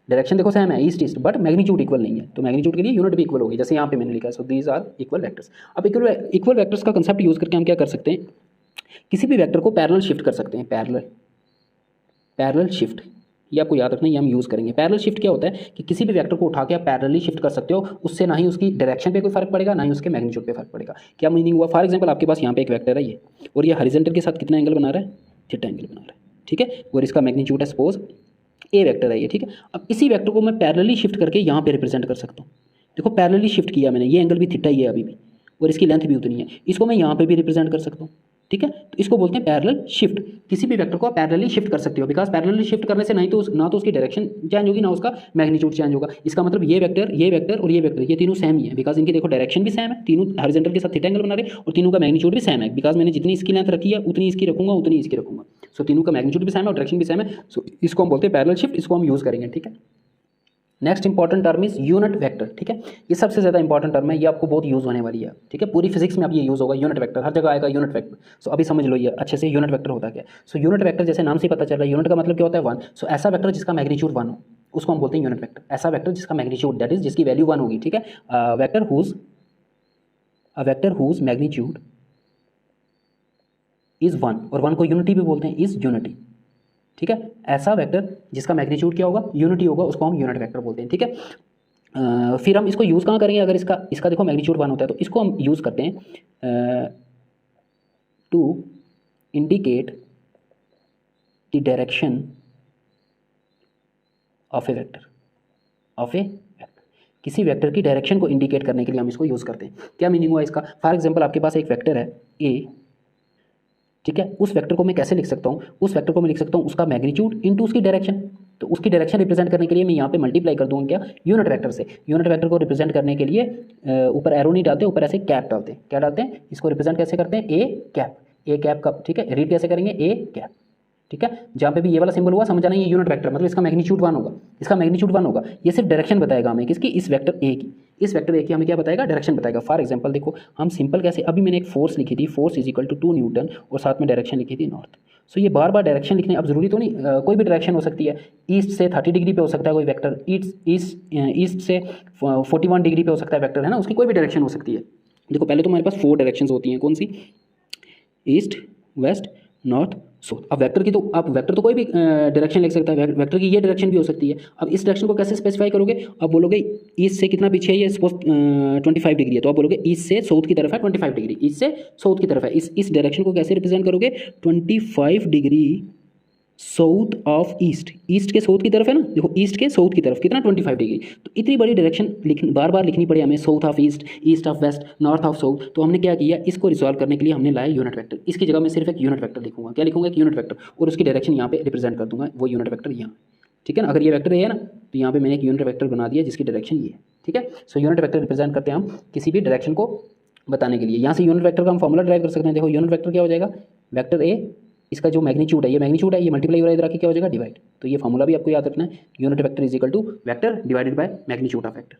डायरेक्शन देखो सेम है east east, but magnitude equal नहीं है। तो मैग्नीट्यूड के लिए यूनिट भी इक्वल होगी, जैसे यहाँ पे मैंने लिखा है। So these are equal vectors. अब इक्वल वेक्टर्स का कंसेप्ट यूज करके हम क्या कर सकते हैं, किसी भी वेक्टर को पैरेलल शिफ्ट कर सकते हैं। पैरेलल शिफ्ट, ये आपको याद रखना, ये हम यूज़ करेंगे। पैरेलल शिफ्ट क्या होता है कि किसी भी वेक्टर को उठा के आप पैरेलली शिफ्ट कर सकते हो, उससे ना ही उसकी डायरेक्शन पे कोई फर्क पड़ेगा ना ही उसके मैग्नीट्यूड पे फर्क पड़ेगा। क्या मीनिंग हुआ, फॉर एग्जांपल आपके पास यहाँ पे एक वेक्टर है ये, और ये हॉरिजॉन्टल के साथ कितना एंगल बना रहा है, थीटा एंगल बना रहा है, ठीक है। और इसका मैग्नीट्यूड है सपोज ए वेक्टर है ये, ठीक है। अब इसी वेक्टर को मैं पैरेलली शिफ्ट करके यहाँ पे रिप्रेजेंट कर सकता हूँ। देखो पैरेलली शिफ्ट किया मैंने, ये एंगल भी थीटा ही है अभी भी और इसकी लेंथ भी उतनी है। इसको मैं यहाँ पे भी रिप्रेजेंट कर सकता हूँ, ठीक है। तो इसको बोलते हैं पैरेलल शिफ्ट। किसी भी वेक्टर को आप पैरेलली शिफ्ट कर सकते हो, बिकॉज पैरेलली शिफ्ट करने से ना तो उसकी डायरेक्शन चेंज होगी ना उसका मैग्नीट्यूड चेंज होगा। इसका मतलब ये वेक्टर और ये वेक्टर, ये तीनों सेम ही है, बिकॉज इनकी देखो डायरेक्शन भी सेम है, तीनों हॉरिजॉन्टल के साथ थीटा एंगल बना रहे हैं और तीनों का मैग्नीट्यूड भी सेम है। बिकॉज मैंने जितनी इसकी लेंथ रखी है उतनी इसकी रखूंगा, उतनी इसकी रखूंगा। सो तीनों का मैग्नीट्यूड भी सेम है और डायरेक्शन भी सेम है। सो इसको हम बोलते हैं पैरेलल शिफ्ट, इसको हम यूज़ करेंगे, ठीक है। Next important term is unit vector, ठीक है। ये सबसे ज़्यादा इंपॉर्टेंट टर्म है, ये आपको बहुत यूज़ होने वाली है, ठीक है। पूरी फिजिक्स में अब ये यूज़ होगा, यूनिट वेक्टर हर जगह आएगा, यूनिट वेक्टर। सो अभी समझ लो ये अच्छे से, यूनिट वेक्टर होता क्या है। सो यूनिट वेक्टर जैसे नाम से पता चल रहा है, यूनिट का मतलब क्या होता है 1। सो ऐसा वेक्टर जिसका मैग्नीट्यूड 1 हो उसको हम बोलते हैं यूनिट वेक्टर। ऐसा वेक्टर जिसका मैग्नीट्यूड दैट इज जिसकी वैल्यू 1 होगी, ठीक है। वेक्टर हुज मैग्नीट्यूड इज 1, और 1 को यूनिटी भी बोलते हैं, इज यूनिटी, ठीक है। ऐसा वेक्टर जिसका मैग्नीट्यूड क्या होगा, यूनिटी होगा, उसको हम यूनिट वेक्टर बोलते हैं, ठीक है। फिर हम इसको यूज़ कहाँ करेंगे, अगर इसका देखो मैग्नीट्यूड 1 होता है तो इसको हम यूज़ करते हैं to indicate the direction of a vector. किसी वेक्टर की डायरेक्शन को इंडिकेट करने के लिए हम इसको यूज़ करते हैं। क्या मीनिंग हुआ इसका, फॉर एग्जाम्पल आपके पास एक वेक्टर है ए, ठीक है। उस वेक्टर को मैं कैसे लिख सकता हूँ, उस वेक्टर को मैं लिख सकता हूँ उसका मैग्नीट्यूड इनटू उसकी डायरेक्शन। तो उसकी डायरेक्शन रिप्रेजेंट करने के लिए मैं यहाँ पे मल्टीप्लाई कर दूँगा क्या, यूनिट वेक्टर से। यूनिट वेक्टर को रिप्रेजेंट करने के लिए ऊपर एरो नहीं डालते, ऊपर ऐसे कैप डालते हैं। क्या डालते हैं, इसको रिप्रेजेंट कैसे करते हैं, ए कैप का, ठीक है। रीड कैसे करेंगे, ए कैप, ठीक है। जहाँ पे भी ये वाला सिंबल हुआ समझ आना ये यूनिट वेक्टर, मतलब इसका मैग्नीट्यूड 1 होगा, इसका मैग्नीट्यूड 1 होगा। ये सिर्फ डायरेक्शन बताएगा हमें, किसकी, इस वेक्टर ए की। इस वेक्टर ए की हमें क्या बताएगा, डायरेक्शन बताएगा। फॉर एग्जांपल देखो हम सिंपल कैसे, अभी मैंने एक फोर्स लिखी थी, force is equal to 2 newton और साथ में डायरेक्शन लिखी थी नॉर्थ। सो ये बार बार डायरेक्शन लिखने, अब जरूरी तो नहीं, कोई भी डायरेक्शन हो सकती है। ईस्ट से 30 डिग्री पे हो सकता है कोई वेक्टर, ईस्ट से 41 डिग्री पे हो सकता है वेक्टर, है ना, उसकी कोई भी डायरेक्शन हो सकती है। देखो पहले तो हमारे पास 4 डायरेक्शंस होती हैं, कौन सी, ईस्ट, वेस्ट, नॉर्थ, साउथ। अब वेक्टर तो कोई भी डायरेक्शन लिख सकता है, वेक्टर की ये डायरेक्शन भी हो सकती है। अब इस डायरेक्शन को कैसे स्पेसिफाई करोगे, अब बोलोगे ईस्ट से कितना पीछे है, ये सपोज 25 डिग्री है, तो आप बोलोगे ईस्ट से साउथ की तरफ है 25 डिग्री, ईस्ट से साउथ की तरफ है। इस डायरेक्शन को कैसे रिप्रेजेंट करोगे, 25 degree south of east, east के साउथ की तरफ है ना, देखो ईस्ट के साउथ की तरफ कितना 25 डिग्री। तो इतनी बड़ी डायरेक्शन बार बार लिखनी पड़ी हमें, south of east, east of west, north of south. तो हमने क्या किया, इसको रिजॉल्व करने के लिए हमने लाया यूनिट वेक्टर। इसकी जगह मैं सिर्फ एक यूनिट वेक्टर लिखूंगा, क्या लिखूंगा, एक यूनिट वेक्टर, और उसकी डायरेक्शन यहाँ पे रिप्रेजेंट कर दूंगा, वो यूनिट वेक्टर यहाँ, ठीक है ना। अगर ये वेक्टर है ना, तो यहाँ पे मैंने एक यूनिट वेक्टर बना दिया जिसकी डायरेक्शन ये है, ठीक है। सो यूनिट वेक्टर रिप्रेजेंट करते हैं हम किसी भी डायरेक्शन को बताने के लिए। यहाँ से यूनिट वेक्टर का हम फॉर्मूला ड्राइव कर सकते हैं। देखो यूनिट वेक्टर क्या हो जाएगा, वेक्टर ए, इसका जो मैग्नीट्यूड है, ये मैग्नीट्यूड है, ये मल्टीप्लाई हो रहा है इधर आके, क्या हो जाएगा, डिवाइड। तो ये फॉर्मूला भी आपको याद रखना है, unit vector is equal to vector divided by magnitude of vector.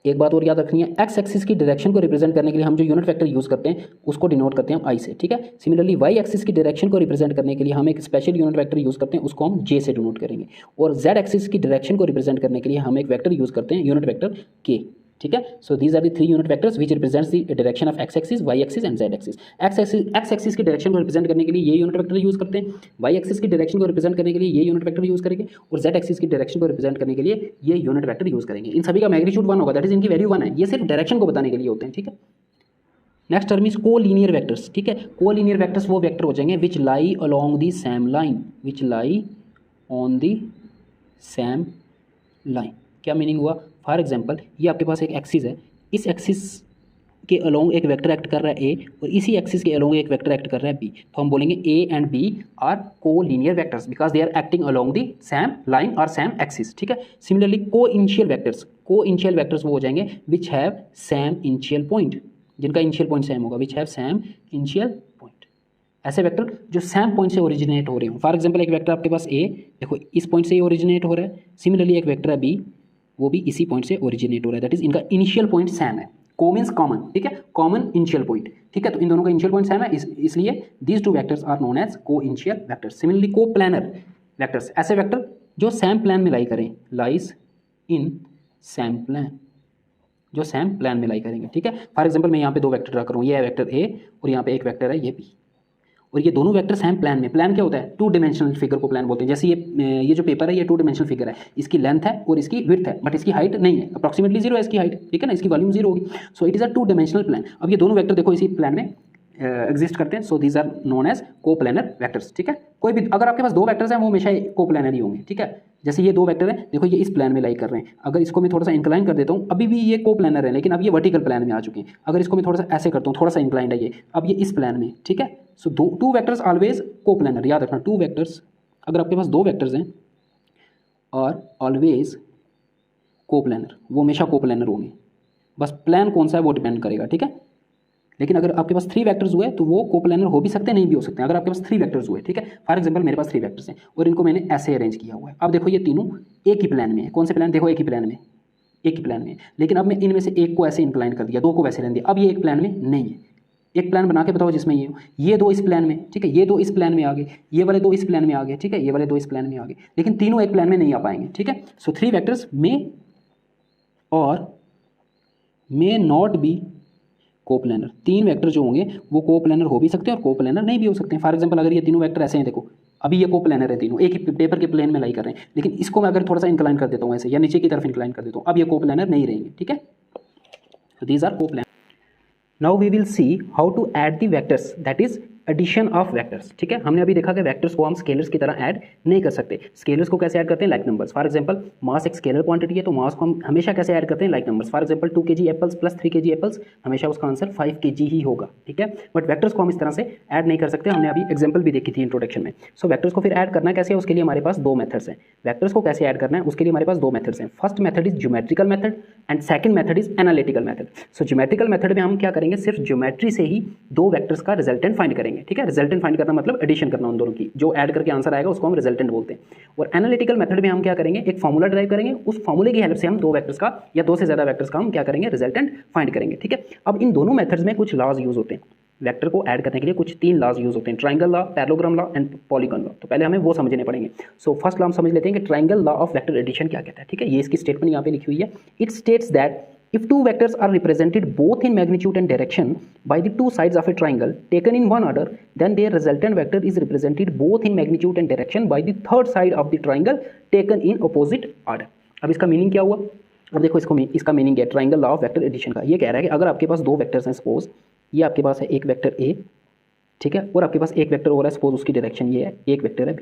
एक बात और याद रखनी है, एक्स एक्सिस की डायरेक्शन को रिप्रेजेंट करने के लिए हम जो यूनिट वेक्टर यूज करते हैं उसको डिनोट करते हैं हम आई से, ठीक है। सिमिलरली वाई एक्सिस की डायरेक्शन को रिप्रेजेंट करने के लिए हम एक स्पेशल यूनिट वेक्टर यूज करते हैं, उसको हम जे से डिनोट करेंगे। और जेड एक्सिस की डायरेक्शन को रिप्रेजेंट करने के लिए हम एक वेक्टर यूज करते हैं, यूनिट वेक्टर के, ठीक है। So these are the 3 unit vectors which represents the direction of X axis, Y axis and Z axis. X axis की डायरेक्शन को रिप्रेजेंट करने के लिए ये यूनिट वेक्टर यूज करते हैं, वाई एक्सिस की डायरेक्शन को रिप्रेजेंट करने के लिए ये यूनिट वेक्टर यूज करेंगे, और जेड एक्सिस की डायरेक्शन को रिप्रेजेंट करने के लिए ये यूनिट वेक्टर यूज करेंगे। इन सभी का मैग्नीट्यूड 1 होगा, दैट इज इनकी वैल्यू 1 है। ये सिर्फ डायरेक्शन को बताने के लिए होते हैं, ठीक है। Next term is collinear vectors, ठीक है। कोलिनियर वेक्टर्स वो वेक्टर हो जाएंगे which lie along the same line, which lie on the same line. क्या मीनिंग हुआ, फॉर एग्जाम्पल ये आपके पास एक एक्सिस है, इस एक्सिस के अलोंग एक वेक्टर एक्ट कर रहा है ए, और इसी एक्सिस के अलोंग एक वेक्टर एक्ट कर रहा है बी। तो हम बोलेंगे A and B are collinear vectors because they are acting along the same line और सेम एक्सिस, ठीक है। सिमिलरली कोइनिशियल वेक्टर्स वो हो जाएंगे which have same initial point, जिनका इनिशियल पॉइंट सेम होगा, which have same initial point. ऐसे vector जो सेम पॉइंट से ओरिजिनेट हो रहे हो। फॉर एग्जाम्पल एक वेक्टर आपके पास ए, देखो इस पॉइंट से ओरिजिनेट हो रहा है। सिमिलरली एक वेक्टर है बी, वो भी इसी पॉइंट से ओरिजिनेट हो रहा है, दैट इज इनका इनिशियल पॉइंट सेम है। को मीन्स कॉमन, ठीक है, कॉमन इनिशियल पॉइंट, ठीक है। तो इन दोनों का इनिशियल पॉइंट सेम है, इसलिए these 2 vectors are known as coinitial vectors. Similarly coplanar vectors, ऐसे वेक्टर जो सेम प्लान में लाई करें, लाइज इन सेम प्लान, जो सेम प्लान में लाई करेंगे, ठीक है। फॉर एग्जाम्पल मैं यहाँ पे 2 वेक्टर ड्रा करूँ, ये है वेक्टर ए और यहाँ पे एक वेक्टर है ये बी, और ये दोनों वेक्टर सेम प्लान में। प्लान क्या होता है, 2 डायमेंशनल फिगर को प्लान बोलते हैं। जैसे ये जो पेपर है ये 2 डायमेंशनल फिगर है, इसकी लेंथ है और इसकी विड्थ है, बट इसकी हाइट नहीं है, अप्रॉक्सीमेटली 0 है इसकी हाइट, ठीक है ना, इसकी वॉल्यूम 0 होगी। So it is a 2 dimensional plan. अब ये दोनों वेक्टर देखो इसी प्लान में एग्जिस्ट करते हैं, so these are known as coplanar vectors, ठीक है। कोई भी अगर आपके पास 2 वेक्टर्स हैं वो हमेशा को प्लानर ही होंगे, ठीक है। जैसे ये 2 वेक्टर हैं, देखो ये इस प्लान में लाई कर रहे हैं, अगर इसको मैं थोड़ा सा इंक्लाइन कर देता हूँ, अभी भी ये को प्लानर है, लेकिन अब ये वर्टिकल प्लान में आ चुके हैं। अगर इसको मैं थोड़ा सा ऐसे करता हूँ, थोड़ा सा इंक्लाइंड है ये, अब ये इस प्लान में, ठीक है। सो 2 वेक्टर्स ऑलवेज को प्लानर, याद रखना 2 वेक्टर्स, अगर आपके पास 2 वेक्टर्स हैं और ऑलवेज को प्लानर, वो हमेशा को प्लानर होंगे, बस प्लान कौन सा है वो डिपेंड करेगा, ठीक है। लेकिन अगर आपके पास 3 वेक्टर्स हुए तो वो कोप्लानर हो भी सकते हैं, नहीं भी हो सकते हैं। अगर आपके पास 3 वेक्टर्स हुए, ठीक है, फॉर एग्जांपल मेरे पास 3 वेक्टर्स हैं और इनको मैंने ऐसे अरेंज किया हुआ है। अब देखो ये तीनों एक ही प्लान में है, कौन से प्लान, देखो एक ही प्लान में, एक ही प्लान में। लेकिन अब मैं इनमें से एक को ऐसे इंक्लाइन कर दिया, 2 को वैसे रहने दिया, अब ये एक प्लान में नहीं है। एक प्लान बना के बताओ जिसमें ये 2 इस प्लान में, ठीक है, ये 2 इस प्लान में आ गए, ये वाले 2 इस प्लान में आ गए, ठीक है, ये वाले 2 इस प्लान में आ गए, लेकिन तीनों एक प्लान में नहीं आ पाएंगे, ठीक है। सो 3 वेक्टर्स में और may not be coplanar. 3 vector जो होंगे वो कोप्लानर हो भी सकते हैं और कोप्लानर नहीं भी हो सकते हैं। फॉर एग्जांपल अगर ये तीनों वेक्टर ऐसे हैं, देखो अभी ये कोप्लानर है, तीनों एक ही पेपर के प्लेन में लाई कर रहे हैं, लेकिन इसको मैं अगर थोड़ा सा इंक्लाइन कर देता हूँ ऐसे, या नीचे की तरफ इंक्लाइन कर देता हूँ, अब ये कोप्लानर नहीं रहेंगे, ठीक है। So these are coplanar. Now we will see how to add the vectors, that is addition of vectors, ठीक है। हमने अभी देखा कि वेक्टर्स को हम स्केलर्स की तरह ऐड नहीं कर सकते। स्केलर्स को कैसे ऐड करते हैं, लाइक नंबर्स। फॉर एग्जांपल मास एक स्केलर क्वांटिटी है, तो मास को हम हमेशा कैसे ऐड करते हैं, like numbers. For example 2 kg apples plus 3 kg apples, हमेशा उसका आंसर 5 kg ही होगा, ठीक है। बट वेक्टर्स को हम इस तरह से ऐड नहीं कर सकते, हमने अभी एग्जाम्पल भी देखी थी इंट्रोडक्शन में। सो वेक्टर्स को फिर ऐड करना कैसे है, उसके लिए हमारे पास 2 मेथड्स हैं। वेक्टर्स को कैसे ऐड करना है उसके लिए हमारे पास 2 मेथड्स हैं। First method is geometrical method and second method is analytical method. So geometrical method में हम क्या करेंगे, सिर्फ ज्योमेट्री से ही 2 वेक्टर्स का रिजल्टेंट फाइंड करेंगे, ठीक है। रिजल्टेंट फाइंड करना मतलब एडिशन करना उन दोनों की, जो ऐड करके आंसर आएगा उसको हम रिजल्टेंट बोलते हैं। और एनालिटिकल मेथड में हम क्या करेंगे, एक फॉर्मूला ड्राइव करेंगे, उस फॉर्मूले की हेल्प से हम 2 वेक्टर्स का या 2 से ज्यादा वेक्टर्स का हम क्या करेंगे, रिजल्टेंट फाइंड करेंगे, ठीक है। अब इन दोनों मेथड्स में कुछ लॉज यूज होते हैं। वेक्टर को ऐड करने के लिए कुछ 3 लॉज यूज होते हैं, triangle law, parallelogram law and polygon law. तो पहले हमें वो समझने पड़ेंगे। सो फर्स्ट लॉ हम समझ लेते हैं कि triangle law of vector addition क्या कहता है, ठीक है। ये इसकी स्टेटमेंट यहाँ पे लिखी हुई है। It states that if 2 vectors are represented both in magnitude and direction by the 2 sides of a triangle taken in one order, then their resultant vector is represented both in magnitude and direction by the third side of the triangle taken in opposite order. अब इसका meaning क्या हुआ, अब देखो इसका meaning है triangle law of vector addition का। ये कह रहा है कि अगर आपके पास 2 वेक्टर्स हैं, सपोज ये आपके पास है एक वेक्टर ए ठीक है। और आपके पास एक वेक्टर और है, सपोज उसकी डायरेक्शन ये है, एक वेक्टर है,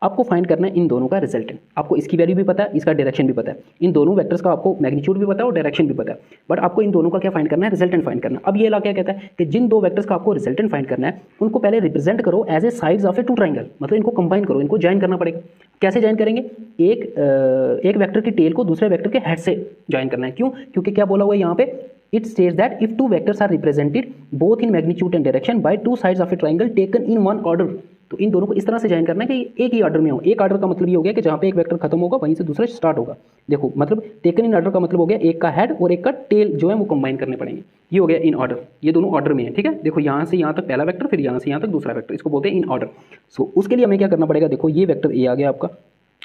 आपको फाइंड करना है इन दोनों का रिजल्टेंट। आपको इसकी वैल्यू भी पता है, इसका डायरेक्शन भी पता है, इन दोनों वेक्टर्स का आपको मैग्नीट्यूड भी पता है और डायरेक्शन भी पता है, बट आपको इन दोनों का क्या फाइंड करना है, रिजल्टेंट फाइंड करना। अब ये ला क्या कहता है कि जिन दो वेक्टर्स का आपको रिजल्टेंट फाइंड करना है उनको पहले रिप्रेजेंट करो as a sides of a two triangle, मतलब इनको कंबाइन करो, इनको ज्वाइन करना पड़ेगा। कैसे ज्वाइन करेंगे, एक वेक्टर की टेल को दूसरे वेक्टर के हेड से ज्वाइन करना है। क्यों, क्योंकि क्या बोला हुआ है यहाँ पे, it states that if two vectors are represented both in magnitude and direction by two sides of a triangle taken in one order. तो इन दोनों को इस तरह से ज्वाइन करना है कि एक ही ऑर्डर में हो। एक ऑर्डर का मतलब ये हो गया कि जहाँ पे एक वेक्टर खत्म होगा वहीं से दूसरा स्टार्ट होगा। देखो मतलब टेकन इन ऑर्डर का मतलब हो गया एक का हेड और एक का टेल जो है वो कंबाइन करने पड़ेंगे। ये हो गया इन ऑर्डर, ये दोनों ऑर्डर में है, ठीक है। देखो यहाँ से यहाँ तक पहला वेक्टर, फिर यहाँ से यहाँ तक दूसरा वेक्टर, इसको बोलते हैं इन ऑर्डर। सो उसके लिए हमें क्या करना पड़ेगा, देखो ये वेक्टर ए आ गया आपका,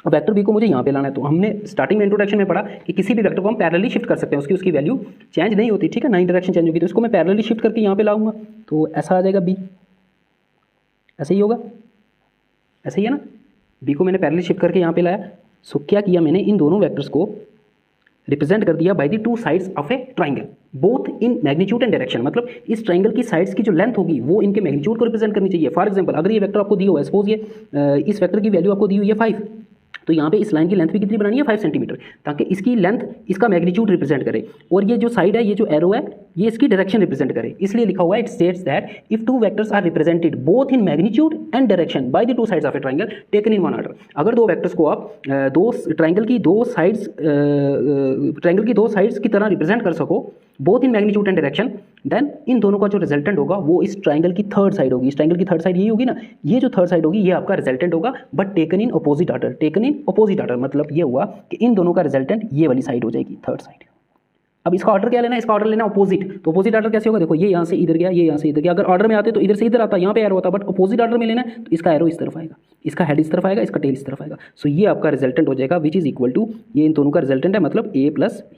अब वेक्टर बी को मुझे यहाँ पे लाना है। तो हमने स्टार्टिंग में इंट्रोडक्शन में पढ़ा कि किसी भी वेक्टर को हम पैरेलली शिफ्ट कर सकते हैं, उसकी वैल्यू चेंज नहीं होती, ठीक है ना, इंटरेक्शन चेंज होगी। तो इसको मैं पैरेलली शिफ्ट करके यहाँ पे लाऊंगा, तो ऐसा आ जाएगा बी, ऐसे ही होगा, ऐसे ही है ना। बी को मैंने पैरेलली शिफ्ट करके यहाँ पे लाया। सो क्या किया मैंने, इन दोनों वेक्टर्स को रिप्रेजेंट कर दिया bye the two sides of a triangle both in magnitude and direction. मतलब इस ट्राइंगल की साइड्स की जो लेंथ होगी वो इनके मैग्नीट्यूड को रिप्रेजेंट करनी चाहिए। फॉर एग्जांपल अगर ये वेक्टर आपको दिया हुआ है, सपोज ये इस वेक्टर की वैल्यू आपको दी हुई है 5, तो यहाँ पे इस लाइन की लेंथ भी कितनी बनानी है, 5 सेंटीमीटर, ताकि इसकी लेंथ इसका मैग्नीट्यूड रिप्रेजेंट करे, और ये जो साइड है, ये जो एरो है, ये इसकी डायरेक्शन रिप्रेजेंट करे। इसलिए लिखा हुआ है, it states that if two vectors are represented both in magnitude and direction by the two sides of a triangle taken in one order. अगर दो वेक्टर्स को आप ट्राइंगल की दो साइड्स की तरह रिप्रेजेंट कर सको both in magnitude and direction, then इन दोनों का जो रिजल्टेंट होगा वो इस ट्राइंगल की थर्ड साइड होगी। इस ट्राइंगल की थर्ड साइड यही होगी ना, ये जो थर्ड साइड होगी ये आपका रिजल्टेंट होगा, but taken in opposite order. Taken in opposite order मतलब ये हुआ कि इन दोनों का रिजल्टेंट ये वाली साइड हो जाएगी, थर्ड साइड। अब इसका ऑर्डर क्या लेना है, इसका ऑर्डर लेना अपोजिट। तो अपोजिट ऑर्डर कैसे होगा, देखो ये यहाँ से इधर गया, ये यहाँ से इधर गया। अगर ऑर्डर में आते तो इधर से इधर आता, यहाँ पे एरो होता, बट अपोजिट ऑर्डर में लेना है तो इसका एरो इस तरफ आएगा, इसका हेड इस तरफ आएगा, इसका टेल इस तरफ आएगा। सो ये आपका रिजल्टेंट हो जाएगा विच इज इक्वल टू, ये इन दोनों का रिजल्टेंट है, मतलब A plus B.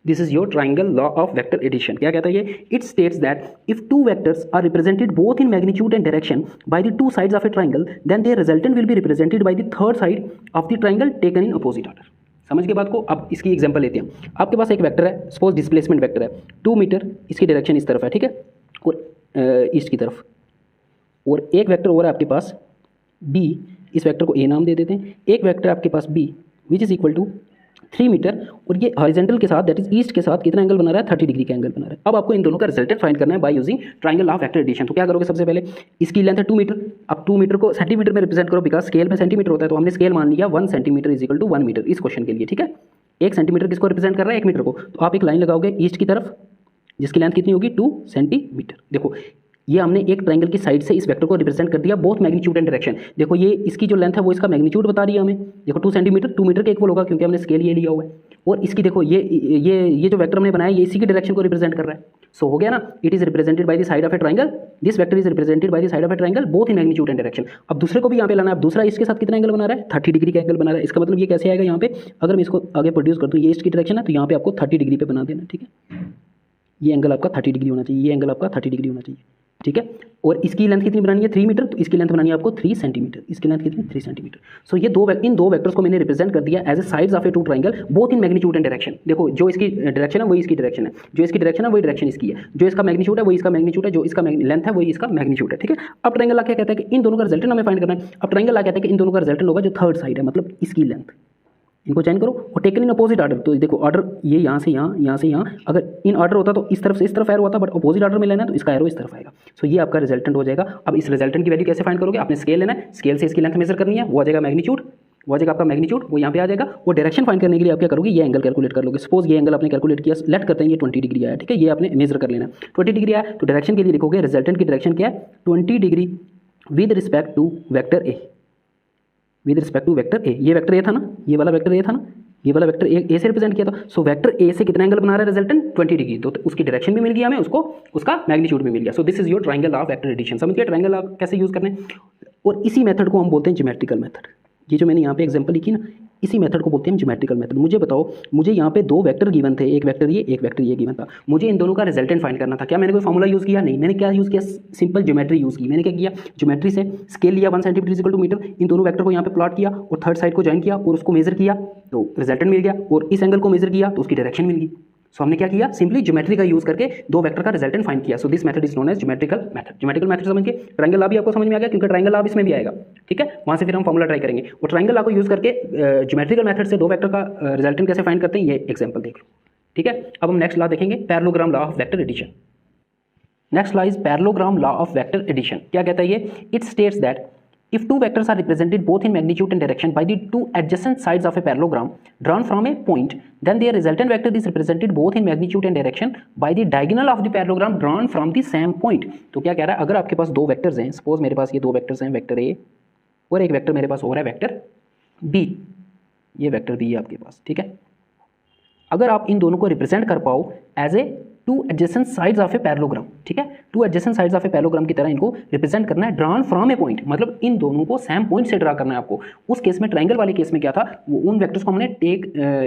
This is your triangle law of vector addition. क्या कहता है ये, it states that if two vectors are represented both in magnitude and direction by the two sides of a triangle then their resultant will be represented by the third side of the triangle taken in opposite order. समझ के बात को। अब इसकी example लेते हैं। आपके पास एक वेक्टर है, सपोज डिस्प्लेसमेंट वेक्टर है 2 मीटर, इसकी डायरेक्शन इस तरफ है, ठीक है, और ईस्ट की तरफ, और एक वेक्टर और है आपके पास बी, इस वेक्टर को ए नाम दे देते हैं। एक वेक्टर आपके पास B which is equal to 3 metre, और ये हॉरिजॉन्टल के साथ, दैट इज ईस्ट के साथ कितना एंगल बना रहा है, 30 डिग्री का एंगल बना रहा है। अब आपको इन दोनों का रिजल्टेंट फाइंड करना है by using triangle of vector addition. तो क्या करोगे, सबसे पहले इसकी लेंथ है 2 मीटर, अब 2 मीटर को सेंटीमीटर में रिप्रेजेंट करो, बिकॉज स्केल में सेंटीमीटर होता है, तो हमने स्केल मान लिया 1 centimetre is equal to 1 metre इस क्वेश्चन के लिए, ठीक है। 1 सेंटीमीटर किसको रिप्रेजेंट कर रहा है, 1 मीटर को। तो आप एक लाइन लगाओगे ईस्ट की तरफ जिसकी लेंथ कितनी होगी, 2 सेंटीमीटर। देखो ये हमने एक ट्राइंगल की साइड से इस वेक्टर को रिप्रेजेंट कर दिया बोथ मैग्नीट्यूड एंड डायरेक्शन। देखो ये इसकी जो लेंथ है वो इसका मैग्नीट्यूड बता रही है हमें। देखो 2 सेंटीमीटर 2 मीटर के इक्वल होगा क्योंकि हमने स्केल ये लिया हुआ है, और इसकी देखो ये जो वेक्टर हमने बनाया ये इसी की डायरेक्शन को रिप्रेजेंट कर रहा है। सो हो गया ना, it is represented by the side of a triangle, this vector is represented by the side of a triangle both in magnitude and direction. अब दूसरे को भी यहाँ पे लाना है। अब दूसरा इसके साथ कितना एंगल बना रहा है, 30 डिग्री का एंगल बना रहा है। इसका मतलब ये कैसे आएगा, यहाँ पे अगर मैं इसको आगे प्रोड्यूस कर दूँ, ये ईस्ट की डायरेक्शन है, तो यहाँ पे आपको 30 डिग्री पे बना देना, ठीक है। ये एंगल आपका 30 डिग्री होना चाहिए, ये एंगल आपका 30 डिग्री होना चाहिए, ठीक है। और इसकी लेंथ कितनी बनानी है, 3 मीटर, तो इसकी लेंथ बनानी है आपको 3 सेंटीमीटर, इसकी लेंथ कितनी, 3 सेंटीमीटर। सो ये इन दो वेक्टर्स को मैंने रिप्रेजेंट कर दिया as a sides of a two triangle both in magnitude and direction. देखो जो इसकी डायरेक्शन है वही इसकी डायरेक्शन है, जो इसकी डायरेक्शन है वही डायरेक्शन इसकी है, जो इसका मैग्नीट्यूड है वही इसका मैग्नीट्यूड है, जो इसका लेंथ है वही इसका मैग्नीट्यूड है, ठीक है। अब ट्राइंगल ला क्या कहता है कि इन दोनों का रिजल्टेंट हमें फाइंड करना है। अब ट्राइंगल ला कहता है कि इन दोनों का रिजल्टेंट होगा जो थर्ड साइड है, मतलब इसकी लेंथ, इनको चेंज करो और टेकन इन अपोजिट ऑर्डर। तो देखो ऑर्डर ये यहाँ से यहाँ, यहाँ से यहाँ, अगर इन ऑर्डर होता तो इस तरफ से इस तरफ एरो होता, बट अपोजिट ऑर्डर में लेना है तो इसका एरो इस तरफ आएगा। सो ये आपका रिजल्टेंट हो जाएगा। अब इस रिजल्टेंट की वैल्यू कैसे फाइंड करोगे, आपने स्केल लेना है, स्केल से इसकी लेंथ मेजर करनी है, वो आ जाएगा मैग्नीट्यूड, वो आ जाएगा आपका मैग्नीट्यूड, वो यहाँ पे आ जाएगा। और डायरेक्शन फाइंड करने के लिए आप क्या करोगे, ये एंगल कैलकुलेट कर लोगे। सपोज ये एंगल आपने कैलकुलेट किया, लेट करते हैं ये 20 डिग्री आया, ठीक है, ये आपने मेजर कर लेना। 20 डिग्री आया तो डायरेक्शन के लिए लिखोगे रिजल्टेंट की डायरेक्शन क्या है, 20 degree with respect to vector A, with respect to vector A. ये वेक्टर ए था ना, ये वाला वेक्टर ए था ना, ये वाला वेक्टर ए से रिप्रेजेंट किया था। सो वेक्टर ए से कितना एंगल बना रहा है रिजल्टेंट, 20 डिग्री। तो उसकी डायरेक्शन भी मिल गया हमें, उसको उसका मैग्नीट्यूड भी मिल गया। So this is your triangle of vector addition. समझ गए ट्राइंगल ऑफ कैसे यूज करने। और इसी मेथड को हम बोलते हैं ज्योमेट्रिकल मेथड। ये जो मैंने यहाँ पे एग्जांपल लिखी ना, इसी मेथड को बोलते हैं ज्योमेट्रिकल मेथड। मुझे बताओ, मुझे यहाँ पे 2 वेक्टर गिवन थे, एक वेक्टर ये गिवन था, मुझे इन दोनों का रिजल्टेंट फाइंड करना था। क्या मैंने कोई फॉर्मूला यूज़ किया, नहीं। मैंने क्या यूज़ किया, सिंपल ज्योमेट्री यूज़ की। मैंने क्या किया, ज्योमेट्री से स्केल लिया 1 सेंटीमीटर इक्वल टू मीटर, इन दोनों वेक्टर को यहाँ पे प्लॉट किया और थर्ड साइड को ज्वाइन किया और उसको मेजर किया तो रिजल्टेंट मिल गया, और इस एंगल को मेजर किया तो उसकी डायरेक्शन मिल गई। सो हमने क्या किया, सिंपली ज्योमेट्री का यूज करके दो वेक्टर का रिजल्टेंट फाइंड किया। So this method is known as geometrical method. Geometrical method समझ के ट्रायंगल लॉ भी आपको समझ में आ गया, क्योंकि ट्रायंगल लॉ इसमें भी आएगा, ठीक है। वहां से फिर हम फॉर्मूला ट्राई करेंगे और ट्रायंगल लॉ को यूज करके ज्योमेट्रिकल मेथड से दो वेक्टर का रिजल्टेंट कैसे फाइंड करते हैं, ये एग्जांपल देख लो, ठीक है। अब हम नेक्स्ट लॉ देखेंगे, parallelogram law of vector addition. Next law is parallelogram law of vector addition. क्या कहता है ये, it states that if two vectors are represented both in magnitude and direction by the two adjacent sides of a parallelogram drawn from a point, then their resultant vector is represented both in magnitude and direction by the diagonal of the parallelogram drawn from the same point। तो क्या कह रहा है, अगर आपके पास दो vectors हैं, सपोज मेरे पास ये दो वेक्टर्स हैं, वेक्टर ए और एक वेक्टर मेरे पास और है वेक्टर बी, ये वेक्टर बी है आपके पास, ठीक है। अगर आप इन दोनों को रिप्रेजेंट कर पाओ as a two adjacent sides of a parallelogram, ठीक है, two adjacent sides of a parallelogram की तरह इनको रिप्रेजेंट करना है, ड्रॉन फ्रॉम ए पॉइंट, मतलब इन दोनों को सेम पॉइंट से ड्रा करना है आपको। उस केस में, ट्रायंगल वाले केस में क्या था, वो उन वेक्टर्स को हमने टेक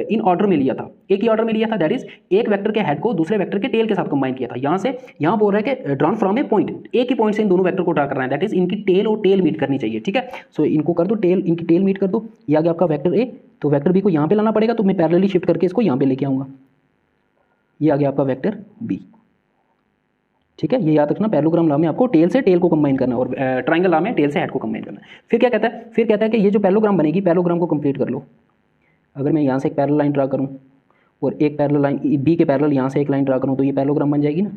इन ऑर्डर में लिया था, एक ही ऑर्डर में लिया था, दैट इज एक वेक्टर के हेड को दूसरे वेक्टर के टेल के साथ कंबाइन किया था। यहाँ से यहाँ बोल रहा है कि ड्रॉन फ्रॉम ए पॉइंट, एक ही पॉइंट से इन दोनों वेक्टर को ड्रा करना है, दैट इज इनकी टेल और टेल मीट करनी चाहिए, ठीक है। सो इनको कर दो टेल, इनकी टेल मीट कर दो, ये आ गया आपका वेक्टर ए, तो वेक्टर बी को यहाँ पे लाना पड़ेगा, तो मैं पैरेलली शिफ्ट करके इसको यहाँ पे लेके आऊँगा, ये आ गया आपका वेक्टर बी, ठीक है। ये याद रखना, पैरेललोग्राम लॉ में आपको टेल से टेल को कंबाइन करना और ट्रायंगल लॉ में टेल से हेड को कंबाइन करना। फिर क्या कहता है, फिर कहता है कि ये जो पैरेललोग्राम बनेगी, पैरेललोग्राम को कंप्लीट कर लो। अगर मैं यहाँ से एक पैरेलल लाइन ड्रा करूँ और एक पैरेलल लाइन बी के पैरेलल यहाँ से एक लाइन ड्रा करूँ, तो ये पैरेललोग्राम बन जाएगी ना,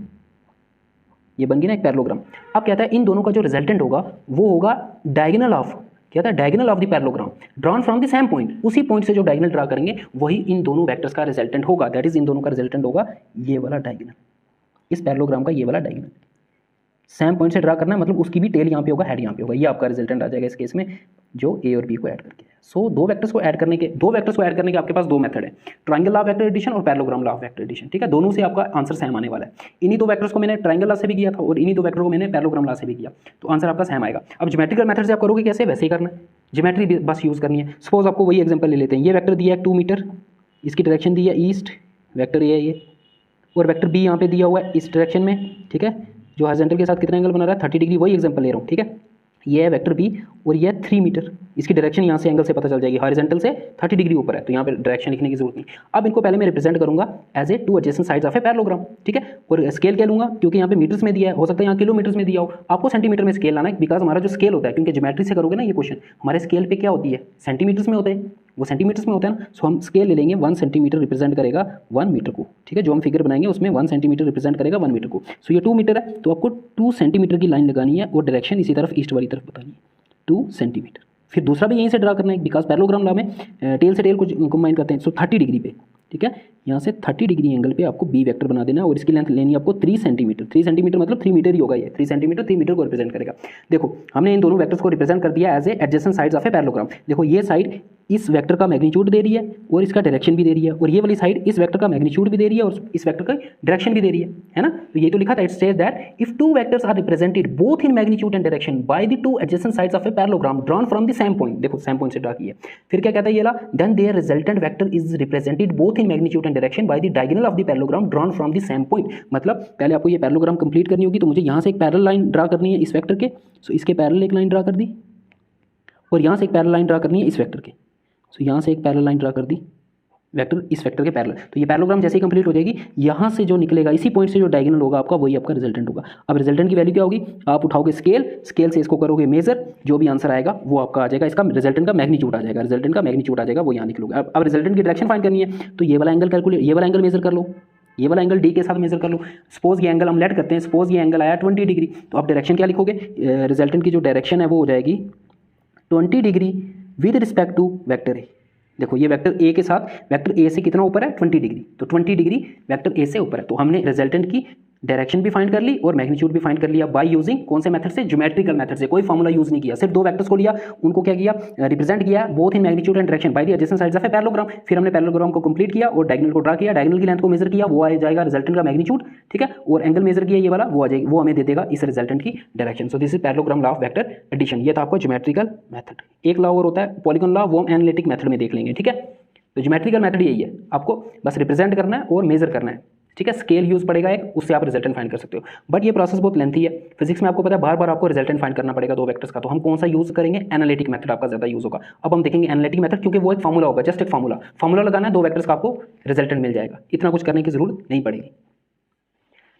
ये बन गई ना एक पैरेललोग्राम। अब कहता है इन दोनों का जो रिजल्टेंट होगा वो होगा डायगोनल ऑफ, क्या था, diagonal of the parallelogram drawn from the same point. उसी पॉइंट से जो डायगोनल ड्रा करेंगे वही इन दोनों वेक्टर्स का रिजल्टेंट होगा, दैट इज इन दोनों का रिजल्टेंट होगा ये वाला डायगोनल, इस पैरेललोग्राम का ये वाला डायगोनल। सेम पॉइंट से ड्रा करना है, मतलब उसकी भी टेल यहाँ पे होगा, हेड यहाँ पे होगा, ये आपका रिजल्टेंट आ जाएगा इस केस में, जो ए और बी को ऐड करके। सो दो वेक्टर्स को ऐड करने के आपके पास दो मेथड है, triangle law of vector addition और parallelogram law of vector addition, ठीक है। दोनों से आपका आंसर सेम आने वाला है। इन्हीं दो वेक्टर्स को मैंने ट्रायंगल लॉ से भी किया था और इन्हीं दो वेक्टर को मैंने पैरेललोग्राम लॉ से भी किया, तो आंसर आपका सेम आएगा। अब ज्योमेट्रिकल मेथड से आप करोगे कैसे, वैसे ही करना है, ज्योमेट्री बस यूज करनी है। सपोज आपको वही एग्जाम्पल ले लेते हैं, ये वेक्टर दिया है 2 मीटर, इसकी डायरेक्शन दी है ईस्ट, वेक्टर ए है ये, और वेक्टर बी यहाँ पे दिया हुआ है इस डायरेक्शन में, ठीक है, जो हॉरिजॉन्टल के साथ कितना एंगल बना रहा है 30 डिग्री, वही एग्जांपल ले रहा हूँ, ठीक है। ये है वेक्टर बी और ये है 3 मीटर, इसकी डायरेक्शन यहाँ से एंगल से पता चल जाएगी, हॉरिजॉन्टल से 30 डिग्री ऊपर है, तो यहाँ पे डायरेक्शन लिखने की जरूरत नहीं। अब इनको पहले मैं रिप्रेजेंट करूंगा as a two adjacent sides of a parallelogram, ठीक है। और स्केल क्या लूंगा, क्योंकि यहाँ पे मीटर्स में दिया है, हो सकता है यहाँ किलोमीटर्स में दिया हो, आपको सेंटीमीटर में स्केल लाना है, बिकॉज हमारा जो स्केल होता है, क्योंकि ज्योमेट्री से करोगे ना ये क्वेश्चन, हमारे स्केल पे क्या होती है, सेंटीमीटर्स में होता है, वो सेंटीमीटर्स में होता है ना। सो हम स्केल ले लेंगे, 1 सेंटीमीटर रिप्रेजेंट करेगा 1 मीटर को, ठीक है। जो हम फिगर बनाएंगे उसमें 1 सेंटीमीटर रिप्रेजेंट करेगा 1 मीटर को। सो ये 2 मीटर है, तो आपको 2 सेंटीमीटर की लाइन लगानी है और डायरेक्शन इसी तरफ ईस्ट वाली तरफ बतानी है, 2 सेंटीमीटर। फिर दूसरा भी यहीं से ड्रा करना है, बिकॉज पैरेललोग्राम लॉ में टेल से टेल को कंबाइन करते हैं। सो 30 डिग्री पे, ठीक है, यहाँ से 30 डिग्री एंगल पे आपको बी वेक्टर बना देना है और इसकी लेंथ लेनी है आपको 3 सेंटीमीटर। 3 सेंटीमीटर मतलब 3 मीटर ही होगा, ये 3 सेंटीमीटर 3 मीटर को रिप्रेजेंट करेगा। देखो हमने इन दोनों वेक्टर्स को रिप्रेजेंट कर दिया as a adjacent sides of a parallelogram. देखो ये साइड इस वेक्टर का मैग्नीट्यूड दे रही है और इसका डायरेक्शन भी दे रही है, और ये वाली साइड इस वेक्टर का मैग्नीट्यूड भी दे रही है और इस वेक्टर का डायरेक्शन भी दे रही है ना। तो ये तो लिखा था, it says that if two vectors are represented both in magnitude and direction by the two adjacent sides of a parallelogram drawn from the same point, देखो सेम पॉइंट से ड्रा किया। फिर क्या कहता है ये law, then their resultant vector is represented both in magnitude and direction by the diagonal of the parallelogram drawn from the same point. मतलब पहले आपको ये पैरेललोग्राम कंप्लीट करनी होगी, तो मुझे यहाँ से एक पैरेलल लाइन ड्रा करनी है इस वेक्टर के, सो इसके पैरेलल एक लाइन ड्रा कर दी, और यहाँ से एक पैरेलल लाइन ड्रा करनी है इस वेक्टर के, सो यहाँ से एक पैरेलल लाइन ड्रा कर दी वेक्टर इस वेक्टर के पैरेलल। तो ये पैरेललोग्राम जैसे ही कंप्लीट हो जाएगी, यहाँ से जो निकलेगा इसी पॉइंट से जो डायगोनल होगा आपका, वही आपका रिजल्टेंट होगा। अब रिजल्टेंट की वैल्यू क्या होगी, आप उठाओगे स्केल, स्केल से इसको करोगे मेजर, जो भी आंसर आएगा वो आपका आ जाएगा, इसका रिजल्टेंट का मैग्नीट्यूड आ जाएगा, रिजल्टेंट का मैग्नीट्यूड आ जाएगा, वो यहाँ निकलोगे। अब रिजल्टेंट की डायरेक्शन फाइंड करनी है, तो ये वाला एंगल कैलकुलेट, ये वाला एंगल मेजर कर लो, ये वाला एंगल डी के साथ मेजर कर लो। सपोज ये एंगल हम लेट करते हैं, सपोज ये एंगल आया 20 डिग्री, तो आप डायरेक्शन क्या लिखोगे, रिजल्टेंट की जो डायरेक्शन है वो हो जाएगी 20 degree with respect to vector A. देखो ये वेक्टर ए के साथ वेक्टर ए से कितना ऊपर है 20 डिग्री, तो 20 डिग्री वेक्टर ए से ऊपर है, तो हमने रिजल्टेंट की डायरेक्शन भी फाइंड कर ली और मैग्नीट्यूड भी फाइंड कर लिया बाय यूजिंग कौन से मेथड से, ज्योमेट्रिकल मेथड से। कोई फॉर्मूला यूज नहीं किया, सिर्फ दो वेक्टर्स को लिया, उनको क्या किया, रिप्रेजेंट किया both in magnitude and direction by the adjacent sides of a parallelogram. फिर हमने पैरेललोग्राम को कंप्लीट किया और डायगोनल को ड्रा किया, डायगोनल की लेंथ को मेजर किया, वो आ जाएगा रिजल्टेंट का मैग्नीट्यूड, ठीक है, और एंगल मेजर किया ये वाला, वो आ जाएगी, वो हमें दे देगा इस रिजल्टेंट की direction. So this is parallelogram law of vector addition. ये था आपका ज्योमेट्रिकल मेथड। एक लॉ और होता है पॉलीगॉन लॉ, वो हम एनालिटिक मेथड में देख लेंगे, ठीक है। तो ज्योमेट्रिकल मेथड यही है, आपको बस रिप्रेजेंट करना है और मेजर करना है, ठीक है, स्केल यूज पड़ेगा एक, उससे आप रिजल्टेंट फाइंड कर सकते हो। बट ये प्रोसेस बहुत लेंथी है, फिजिक्स में आपको पता है बार बार आपको रिजल्टेंट फाइंड करना पड़ेगा दो वेक्टर्स का। तो हम कौन सा यूज करेंगे, एनालिटिक मेथड आपका ज्यादा यूज होगा। अब हम देखेंगे एनालिटिक मेथड, क्योंकि वो एक फॉर्मूला होगा, जस्ट एक फॉर्मूला लगाना है, दो वेक्टर्स का आपको रिजल्टेंट मिल जाएगा, इतना कुछ करने की जरूरत नहीं पड़ेगी।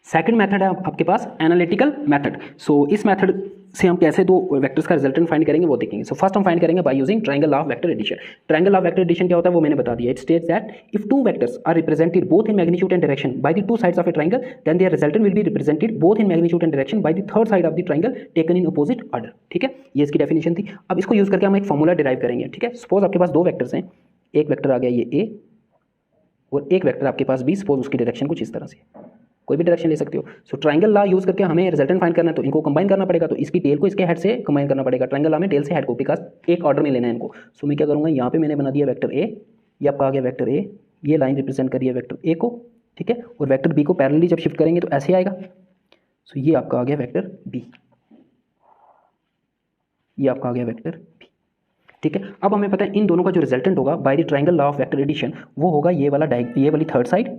सेकंड मेथड है आपके पास एनालिटिकल मेथड। सो इस मेथड से हम कैसे दो वेक्टर्स का रिजल्टेंट फाइंड करेंगे वो देखेंगे। सो फर्स्ट हम फाइंड करेंगे by using triangle of vector addition. Triangle of vector addition क्या होता है वो मैंने बता दिया। It states that if two vectors are represented both in magnitude and direction by the two sides of a triangle, then their resultant will be represented both in magnitude and direction by the third side of the triangle taken in opposite order. ठीक है, ये इसकी definition थी। अब इसको use करके हम एक फॉर्मूला डिराइव करेंगे। ठीक है, सपोज आपके पास दो वेक्टर्स हैं, एक वेक्टर आ गया ये ए और एक वेक्टर आपके पास बी, सपोज उसकी डायरेक्शन कुछ इस तरह से, कोई भी डायरेक्शन ले सकते हो। सो ट्रायंगल लॉ यूज करके हमें रिजल्टेंट फाइंड करना है, तो इनको कंबाइन करना पड़ेगा। तो इसकी टेल को इसके हेड से कंबाइन करना पड़ेगा। ट्रायंगल लॉ में टेल से हेड को, बिकॉज एक ऑर्डर में लेना है इनको। सो मैं क्या करूँगा, यहाँ पे मैंने बना दिया वेक्टर ए, ये आपका आ गया वेक्टर ए, ये लाइन रिप्रेजेंट करिए वेक्टर ए को। ठीक है, और वेक्टर बी को पैरेलली जब शिफ्ट करेंगे तो ऐसे आएगा। सो ये आपका आ गया वेक्टर बी, ये आपका आ गया वेक्टर बी। ठीक है, अब हमें पता है इन दोनों का जो रिजल्टेंट होगा by the triangle law of vector addition, वो होगा ये वाली थर्ड साइड,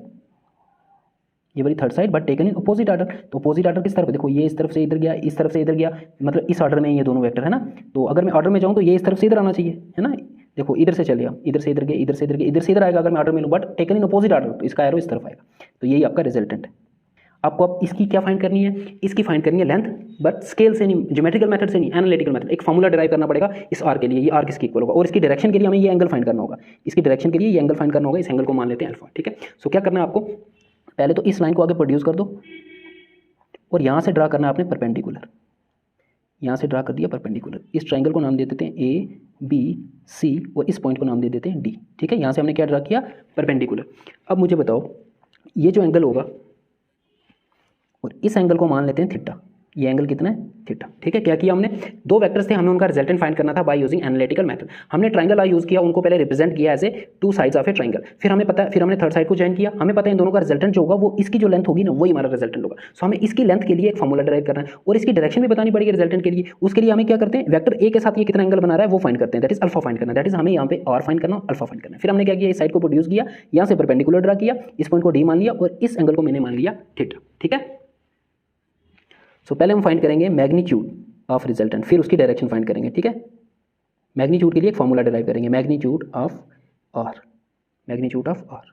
ये वाली third side but taken in opposite order. तो अपोजिट ऑर्डर किस तरफ, देखो ये इस तरफ से इधर गया, इस तरफ से इधर गया, मतलब इस ऑर्डर में ये दोनों वेक्टर है ना। तो अगर मैं ऑर्डर में जाऊँ तो ये इस तरफ से इधर आना चाहिए, है ना। देखो इधर से चल गया, इधर से इधर गया, इधर से इधर गया, इधर से इधर आएगा अगर मैं ऑर्डर में लूँ, but taken in opposite order, तो इसका एरो इस तरफ आएगा। तो यही आपका रिजल्टेंट है। आपको अब इसकी क्या फाइंड करनी है, इसकी फाइंड करनी है लेंथ, बट स्केल से नहीं, ज्योमेट्रिकल मेथड से नहीं, एनालिटिकल मेथड। एक फॉर्मूला डिराइव करना पड़ेगा इस आर के लिए, ये आर किसके इक्वल होगा, और इसकी डायरेक्शन के लिए हमें ये एंगल फाइंड करना होगा। इसकी डायरेक्शन के लिए ये एंगल फाइंड करना होगा, इस एंगल को मान लेते हैं अल्फा। ठीक है, सो क्या करना है आपको, पहले तो इस लाइन को आगे प्रोड्यूस कर दो और यहाँ से ड्रा करना है आपने परपेंडिकुलर, यहाँ से ड्रा कर दिया परपेंडिकुलर। इस ट्रायंगल को नाम दे देते हैं ए बी सी और इस पॉइंट को नाम दे देते हैं डी। ठीक है, यहाँ से हमने क्या ड्रा किया, परपेंडिकुलर। अब मुझे बताओ ये जो एंगल होगा और इस एंगल को मान लेते हैं थीटा, ये एंगल कितना है, थीटा। ठीक है, क्या किया हमने, दो वेक्टर्स थे, हमें उनका रिजल्टेंट फाइंड करना था बाय यूजिंग एनालिटिकल मेथड। हमने ट्रायंगल यूज किया, उनको पहले रिप्रेजेंट किया as a two sides of a triangle. फिर हमने थर्ड साइड को ज्वाइन किया। हमें पता है इन दोनों का रिजल्टेंट जो होगा वो इसकी जो लेंथ होगी ना, वही हमारा रिजल्टेंट होगा। सो हमें इसकी लेंथ के लिए एक फॉर्मूला डिराइव करना है और इसकी डायरेक्शन भी बतानी पड़ेगी रिजल्टेंट के लिए। उसके लिए हमें क्या करते हैं, वेक्टर ए के साथ ये कितना एंगल बना रहा है वो फाइंड करते हैं, दैट इज अल्फा फाइंड करना। दैट इज हमें यहाँ पे आर फाइंड करना, अल्फा फाइंड करना। फिर हमने क्या किया, इस साइड को प्रोड्यूस किया, यहाँ से परपेंडिकुलर ड्रा किया, इस पॉइंट को डी मान लिया और इस एंगल को मैंने मान लिया थीटा। ठीक है, सो पहले हम फाइंड करेंगे मैग्नीट्यूड ऑफ रिजल्टेंट, फिर उसकी डायरेक्शन फाइंड करेंगे। ठीक है, मैग्नीट्यूड के लिए एक फॉर्मूला डिराइव करेंगे, magnitude of R, magnitude of R.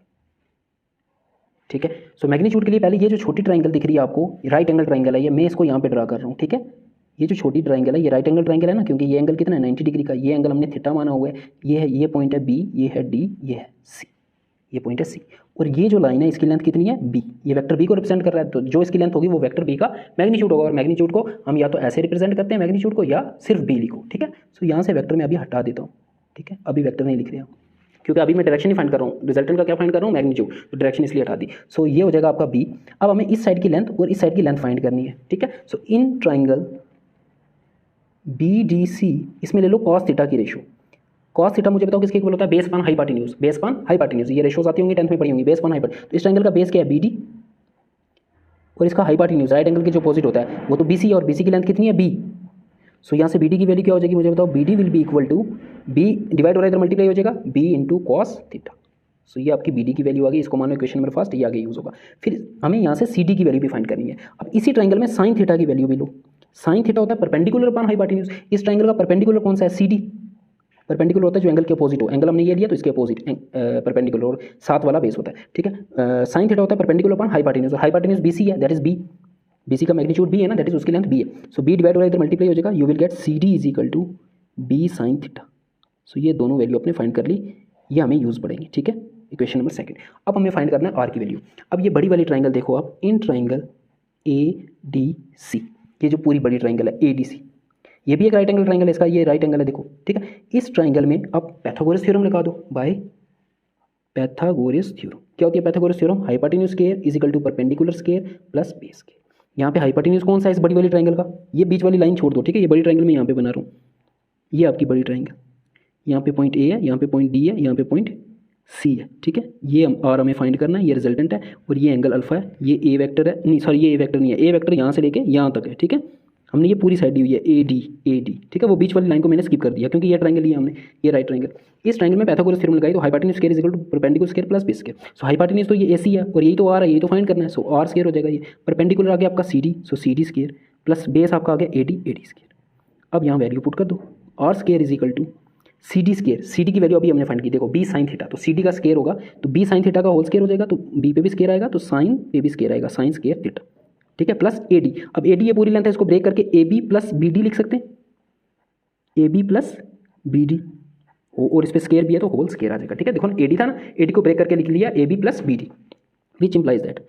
ठीक है, सो मैग्नीट्यूड के लिए पहले ये जो छोटी ट्रायंगल दिख रही है आपको, राइट एंगल ट्रायंगल है ये, मैं इसको यहाँ पे ड्रा कर रहा हूँ। ठीक है, ये जो छोटी ट्रायंगल है ये राइट एंगल ट्रायंगल है ना, क्योंकि ये एंगल कितना है 90 डिग्री का, ये एंगल हमने थीटा माना हुआ है। ये है, ये पॉइंट है बी, ये है डी, ये है सी, ये पॉइंट है सी, और ये जो लाइन है इसकी लेंथ कितनी है बी, ये वेक्टर बी को रिप्रेजेंट कर रहा है। तो जो इसकी लेंथ होगी वो वेक्टर बी का मैग्नीट्यूड होगा, और मैग्नीट्यूड को हम या तो ऐसे रिप्रेजेंट करते हैं मैग्नीट्यूड को, या सिर्फ बी लिखो। ठीक है, सो यहाँ से वेक्टर मैं अभी हटा देता हूँ। ठीक है, अभी वेक्टर नहीं लिख रहा हूँ क्योंकि अभी मैं डायरेक्शन ही फाइंड कर रहा हूँ, रिजल्टेंट का क्या फाइंड कर रहा हूँ, मैग्नीट्यूड, तो डायरेक्शन इसलिए हटा दी। सो ये हो जाएगा आपका बी। अब हमें इस साइड की लेंथ और इस साइड की लेंथ फाइंड करनी है। ठीक है, so in triangle B D C इसमें ले लो कॉस थीटा की रेशो। कॉस थीटा मुझे बताओ किसके इक्वल होता है, base upon hypotenuse, base upon hypotenuse, ये रेशोज आती होंगी 10th में पढ़ी होंगी, बेस पान हाइपोटेन्यूज। तो इस ट्रायंगल का बेस क्या है बी डी और इसका हाइपोटेन्यूज राइट एंगल के जो अपोजिट होता है वो तो बी सी, और बी सी की लेंथ कितनी है बी। सो यहाँ से बी डी की वैल्यू क्या हो जाएगी मुझे बताओ, B D will be equal to B divide हो रहा है इधर मल्टीप्लाई हो जाएगा B into cos theta. So ये आपकी बी डी की वैल्यू आ गई, इसको मानो इक्वेशन नंबर फर्स्ट, ये आगे यूज होगा। फिर हमें यहाँ से सी डी की वैल्यू भी फाइंड करनी है। अब इसी ट्रायंगल में साइन थीटा की वैल्यू भी लो। साइन थीटा होता है परपेंडिकुलर अपॉन हाइपोटेन्यूज। इस ट्रायंगल का परपेंडिकुलर कौन सा है, सी डी। परपेंडिकुलर होता है जो एंगल के अपोजिट हो, एंगल हमने ये लिया तो इसके अपोजिट परपेंडिकुलर, और साथ वाला बेस होता है। ठीक है, साइन थीटा होता है परपेंडिकुलर अपॉन हाइपोटेन्यूज, और हाइपोटेन्यूज बी सी है, that is B, B C का मैग्नीट्यूड बी है ना, दैट इज उसकी लेंथ बी है। सो बी डिवाइड हो रहा है इधर मल्टीप्लाई हो जाएगा, you will get C D is equal to B sine theta. So ये दोनों वैल्यू अपने फाइंड कर ली, ये हमें यूज पड़ेंगे। ठीक है, इक्वेशन नंबर सेकंड। अब हमें फाइंड करना है आर की वैल्यू। अब ये बड़ी वाली ट्रायंगल देखो आप, in triangle A D C, ये जो पूरी बड़ी ट्रायंगल है ए डी सी, ये भी एक राइट एंगल ट्रायंगल है, इसका ये राइट एंगल है देखो। ठीक है, इस ट्रायंगल में अब पैथागोरस थ्योरम लगा दो, बाय पैथागोरस थ्योरम। क्या होती है Pythagoras theorem, hypotenuse square is equal to perpendicular square plus base square. यहाँ पे हाइपोटेन्यूज कौन सा है इस बड़ी वाली ट्रायंगल का, ये बीच वाली लाइन छोड़ दो। ठीक है, ये बड़ी ट्रायंगल में यहाँ पे बना रहा हूँ, ये आपकी बड़ी ट्रायंगल, यहाँ पे पॉइंट ए है, यहाँ पे पॉइंट डी है, यहाँ पे पॉइंट सी है। ठीक है, ये आर हमें फाइंड करना है, ये रिजल्टेंट है, और ये एंगल अल्फा है, ये ए वेक्टर है, नहीं सॉरी ये ए वेक्टर नहीं है, ए वेक्टर यहाँ से लेके यहाँ तक है। ठीक है, हमने ये पूरी साइड दी हुई है ए डी, ठीक है। वो बीच वाली लाइन को मैंने स्किप कर दिया क्योंकि ये ट्रायंगल लिया हमने, ये राइट ट्रायंगल। इस ट्रायंगल में पाइथागोरस थ्योरम लगाई तो hypotenuse square is equal to perpendicular square plus base square. So hypotenuse तो ये एसी है और यही तो आर है, यही तो फाइंड करना है। सो आर स्क्वायर हो जाएगा, ये परपेंडिकुलर आ गया आपका C D, so C D square plus base आपका आ गया ए डी स्क्वायर। अब यहाँ वैल्यू पुट कर दो, R square is equal to C D square, C D की वैल्यू अभी हमने फाइंड की, देखो बी साइन थीटा, तो सी डी का स्क्वायर होगा तो बी साइन थीटा का होल स्क्वायर हो जाएगा, तो बी पे भी स्क्वायर आएगा तो साइन पे भी स्क्वायर आएगा, साइन स्क्वायर थीटा, ठीक है, प्लस ए डी। अब ए डी ये पूरी लेंथ है, इसको ब्रेक करके A B plus B D लिख सकते हैं, A B plus B D, और इस पर स्क्वायर भी है तो होल स्क्वायर आ जाएगा, ठीक है। देखो ना ए डी था ना, ए डी को ब्रेक करके लिख लिया A B plus B D, which implies that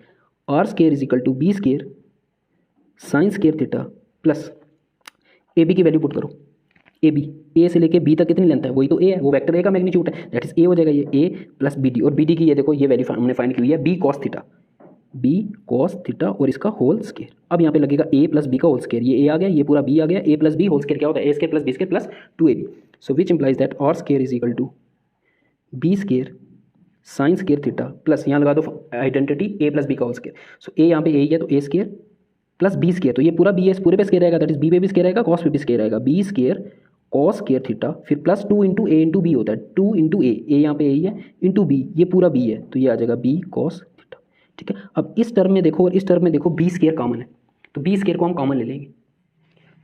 are square is equal to B square sine square theta plus A B की वैल्यू पुट करो, ए बी, ए से लेके बी तक कितनी लेंथ है, वही तो ए है, वो वेक्टर ए का मैग्नीट्यूड है, दैट इज ए हो जाएगा ये ए प्लस बी डी, और बी डी की ये देखो ये वैल्यू हमने फाइंड की हुई है b cos theta, b cos theta और इसका होल स्क्वायर। अब यहाँ पे लगेगा ए प्लस बी का होल स्क्वायर, ये ए आ गया, ये पूरा बी आ गया, a plus B whole square क्या होता है a square plus B square plus 2ab, so which implies that are square is equal to B square sine square theta plus यहाँ लगा दो आइडेंटिटी ए प्लस बी का whole square, सो ए यहाँ पे ए ही है तो ए स्क्वायर प्लस बी स्क्वायर, तो ये पूरा बी है, इस पूरे पे स्क्वायर आएगा, दैट इज बी पे भी स्क्वायर आएगा, कॉस पे भी स्क्वायर आएगा, B square cos square theta, फिर प्लस 2 इंटू ए इंटू बी होता है, 2 इंटू ए यहाँ पे ए ही है इंटू बी, ये पूरा बी है तो ये आ जाएगा बी कॉस थीटा, ठीक है। अब इस टर्म में देखो और इस टर्म में देखो बी स्क्वायर कॉमन है, तो बी स्क्वायर को हम कॉमन ले लेंगे,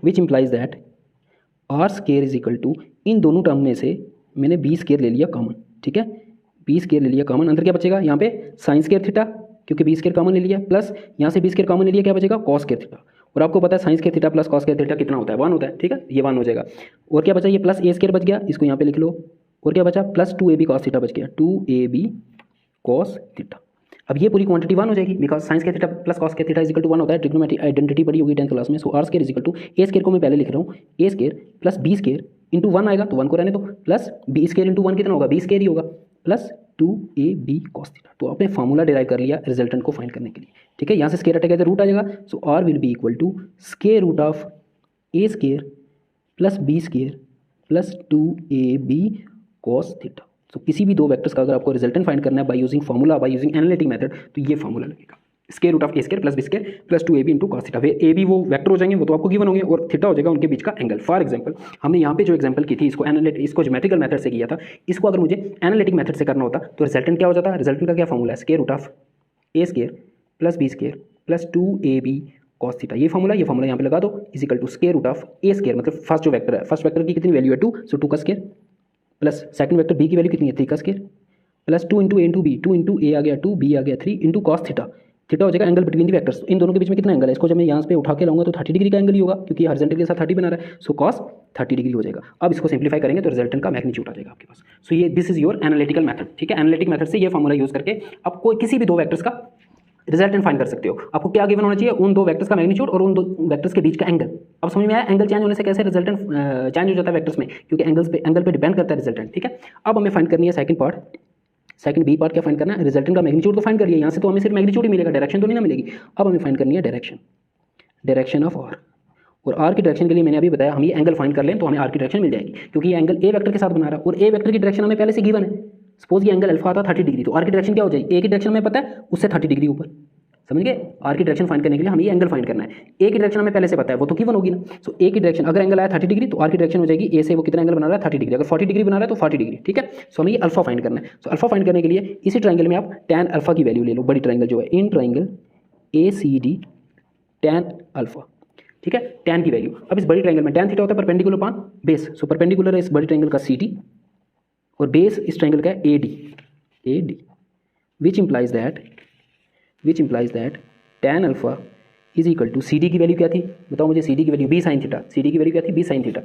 which implies that are square is equal to, इन दोनों टर्म में से मैंने बी स्क्वायर ले लिया कॉमन, ठीक है, बी स्क्वायर ले लिया कॉमन, अंदर क्या बचेगा यहाँ पे साइन स्क्वायर थीटा क्योंकि बी स्क्वायर कॉमन ले लिया, प्लस यहाँ से बी स्क्वायर कॉमन ले लिया, क्या बचेगा कॉस स्क्वायर थीटा, और आपको पता है sign square theta plus cos square theta कितना होता है 1 होता है, ठीक है, ये 1 हो जाएगा, और क्या बचा ये प्लस ए स्क्वायर बच गया, इसको यहाँ पे लिख लो, और क्या बचा प्लस 2ab कॉस थीटा बच गया, 2ab कॉस थीटा। अब ये पूरी क्वांटिटी 1 हो जाएगी बिकॉज साइंस के थीटा प्लस कॉस के थीटा इज इक्वल टू 1 होता है, ट्रिग्नोमेट्रिक आइडेंटिटी पड़ी होगी 10th क्लास में, so r square is equal to a square को मैं पहले लिख रहा हूँ a square plus B square into 1 आएगा तो 1 को रहने दो, प्लस बी स्क्वायर इंटू 1 कितना होगा बी स्क्वायर ही होगा, प्लस 2ab कॉस थीटा। तो आपने फार्मूला डिराइव कर लिया रिजल्टेंट को फाइंड करने के लिए, ठीक है, यहाँ से स्क्वायर हटेगा तो रूट आ जाएगा, so r will be equal to square root of A square plus B square plus 2ab cos theta. तो किसी भी दो वेक्टर्स का अगर आपको रिजल्टेंट फाइंड करना है by using formula, by using analytic method, तो ये फार्मूला लगेगा square root of A square plus B square plus 2ab into cos theta. वे ए बी वो वेक्टर हो जाएंगे, वो तो आपको गिवन होंगे, और थीटा हो जाएगा उनके बीच का एंगल। फॉर एग्जांपल हमने यहाँ पे जो एग्जांपल की थी इसको ज्योमेट्रिकल मेथड से किया था, इसको अगर मुझे एनालिटिक मेथड से करना होता तो रिजल्टेंट क्या हो जाता, रिजल्टेंट का क्या फार्मूला है square root of A square plus B square plus 2ab cos theta, ये फार्मूला यहाँ पे लगा दो is equal to square root of A square, मतलब फर्स्ट जो वेक्टर है, फर्स्ट वेक्टर की कितनी वैल्यू है 2, सो 2 का square plus second vector B की वैल्यू कितनी है 3 का square plus 2 into A into B, 2 into A आ गया 2, बी आ गया 3 इंटू कॉस थीटा, थीटा हो जाएगा एंगल बिटवीन दी वेक्टर्स, इन दोनों के बीच में कितना एंगल है, इसको जब मैं यहाँ पे उठा के लाऊंगा तो 30 डिग्री का एंगल ही होगा क्योंकि हॉरिजॉन्टल के साथ 30 बना रहा है, सो कॉस 30 डिग्री हो जाएगा। अब इसको सिंप्लीफाई करेंगे तो रिजल्टेंट का मैग्नीट्यूड आ जाएगा आपके पास। सो ये this is your analytical method, ठीक है, एनालिटिक मेथड से ये फार्मूला यूज करके आप कोई किसी भी दो वेक्टर्स का रिजल्टेंट फाइंड कर सकते हो। आपको क्या गिवन होना चाहिए, उन दो वेक्टर्स का मैग्नीट्यूड और उन दो वेक्टर्स के बीच का एंगल। अब समझ में आया एंगल चेंज होने से कैसे रिजल्टेंट चेंज हो जाता है वेक्टर्स में, क्योंकि एंगल पे डिपेंड करता है रिजल्टेंट, ठीक है। अब हमें फाइंड करनी है second part, second B part क्या फाइंड करना है, रिजल्टेंट का मैग्नीट्यूड तो फाइंड करिए, यहाँ से तो हमें सिर्फ मैग्नीट्यूड ही मिलेगा, डायरेक्शन तो नहीं ना मिलेगी। अब हमें फाइंड करनी है डायरेक्शन ऑफ आर, और आर की डायरेक्शन के लिए मैंने अभी बताया हम ये एंगल फाइंड कर लें तो हमें आर की डायरेक्शन मिल जाएगी, क्योंकि ये एंगल ए वेक्टर के साथ बना रहा है और ए वेक्टर की डायरेक्शन हमें पहले से गिवन है। सपोज ये एंगल अल्फा आता 30 डिग्री, तो आर की डायरेक्शन क्या हो जाएगी, ए की डायरेक्शन हमें पता है उससे 30 डिग्री ऊपर, समझ गए। आर की डायरेक्शन फाइंड करने के लिए हमें ये एंगल फाइंड करना है, ए की डायरेक्शन हमें पहले से पता है वो तो गिवन होगी ना। सो ए की डायरेक्शन अगर एंगल आया 30 डिग्री तो आर की डायरेक्शन हो जाएगी ए से वो कितना एंगल बना रहा है 30 डिग्री, अगर 40 डिग्री बना रहा है तो 40 डिग्री, ठीक है। सो हमें ये अल्फा फाइंड करना है। सो अल्फा फाइंड करने के लिए इसी ट्राइंगल में आप tan अल्फा की वैल्यू ले लो, बड़ी ट्राइंगल जो है in triangle ACD tan alpha, ठीक है, tan की वैल्यू। अब इस बड़ी ट्राइंगल में tan थीटा होता है perpendicular upon base, so perpendicular है इस बड़ी ट्राइंगल का CD और बेस इस ट्राइंगल का है AD, which implies that tan alpha is equal to CD की वैल्यू क्या थी, बताओ मुझे, CD की value B sin theta, CD की वैल्यू क्या थी B sin थीटा,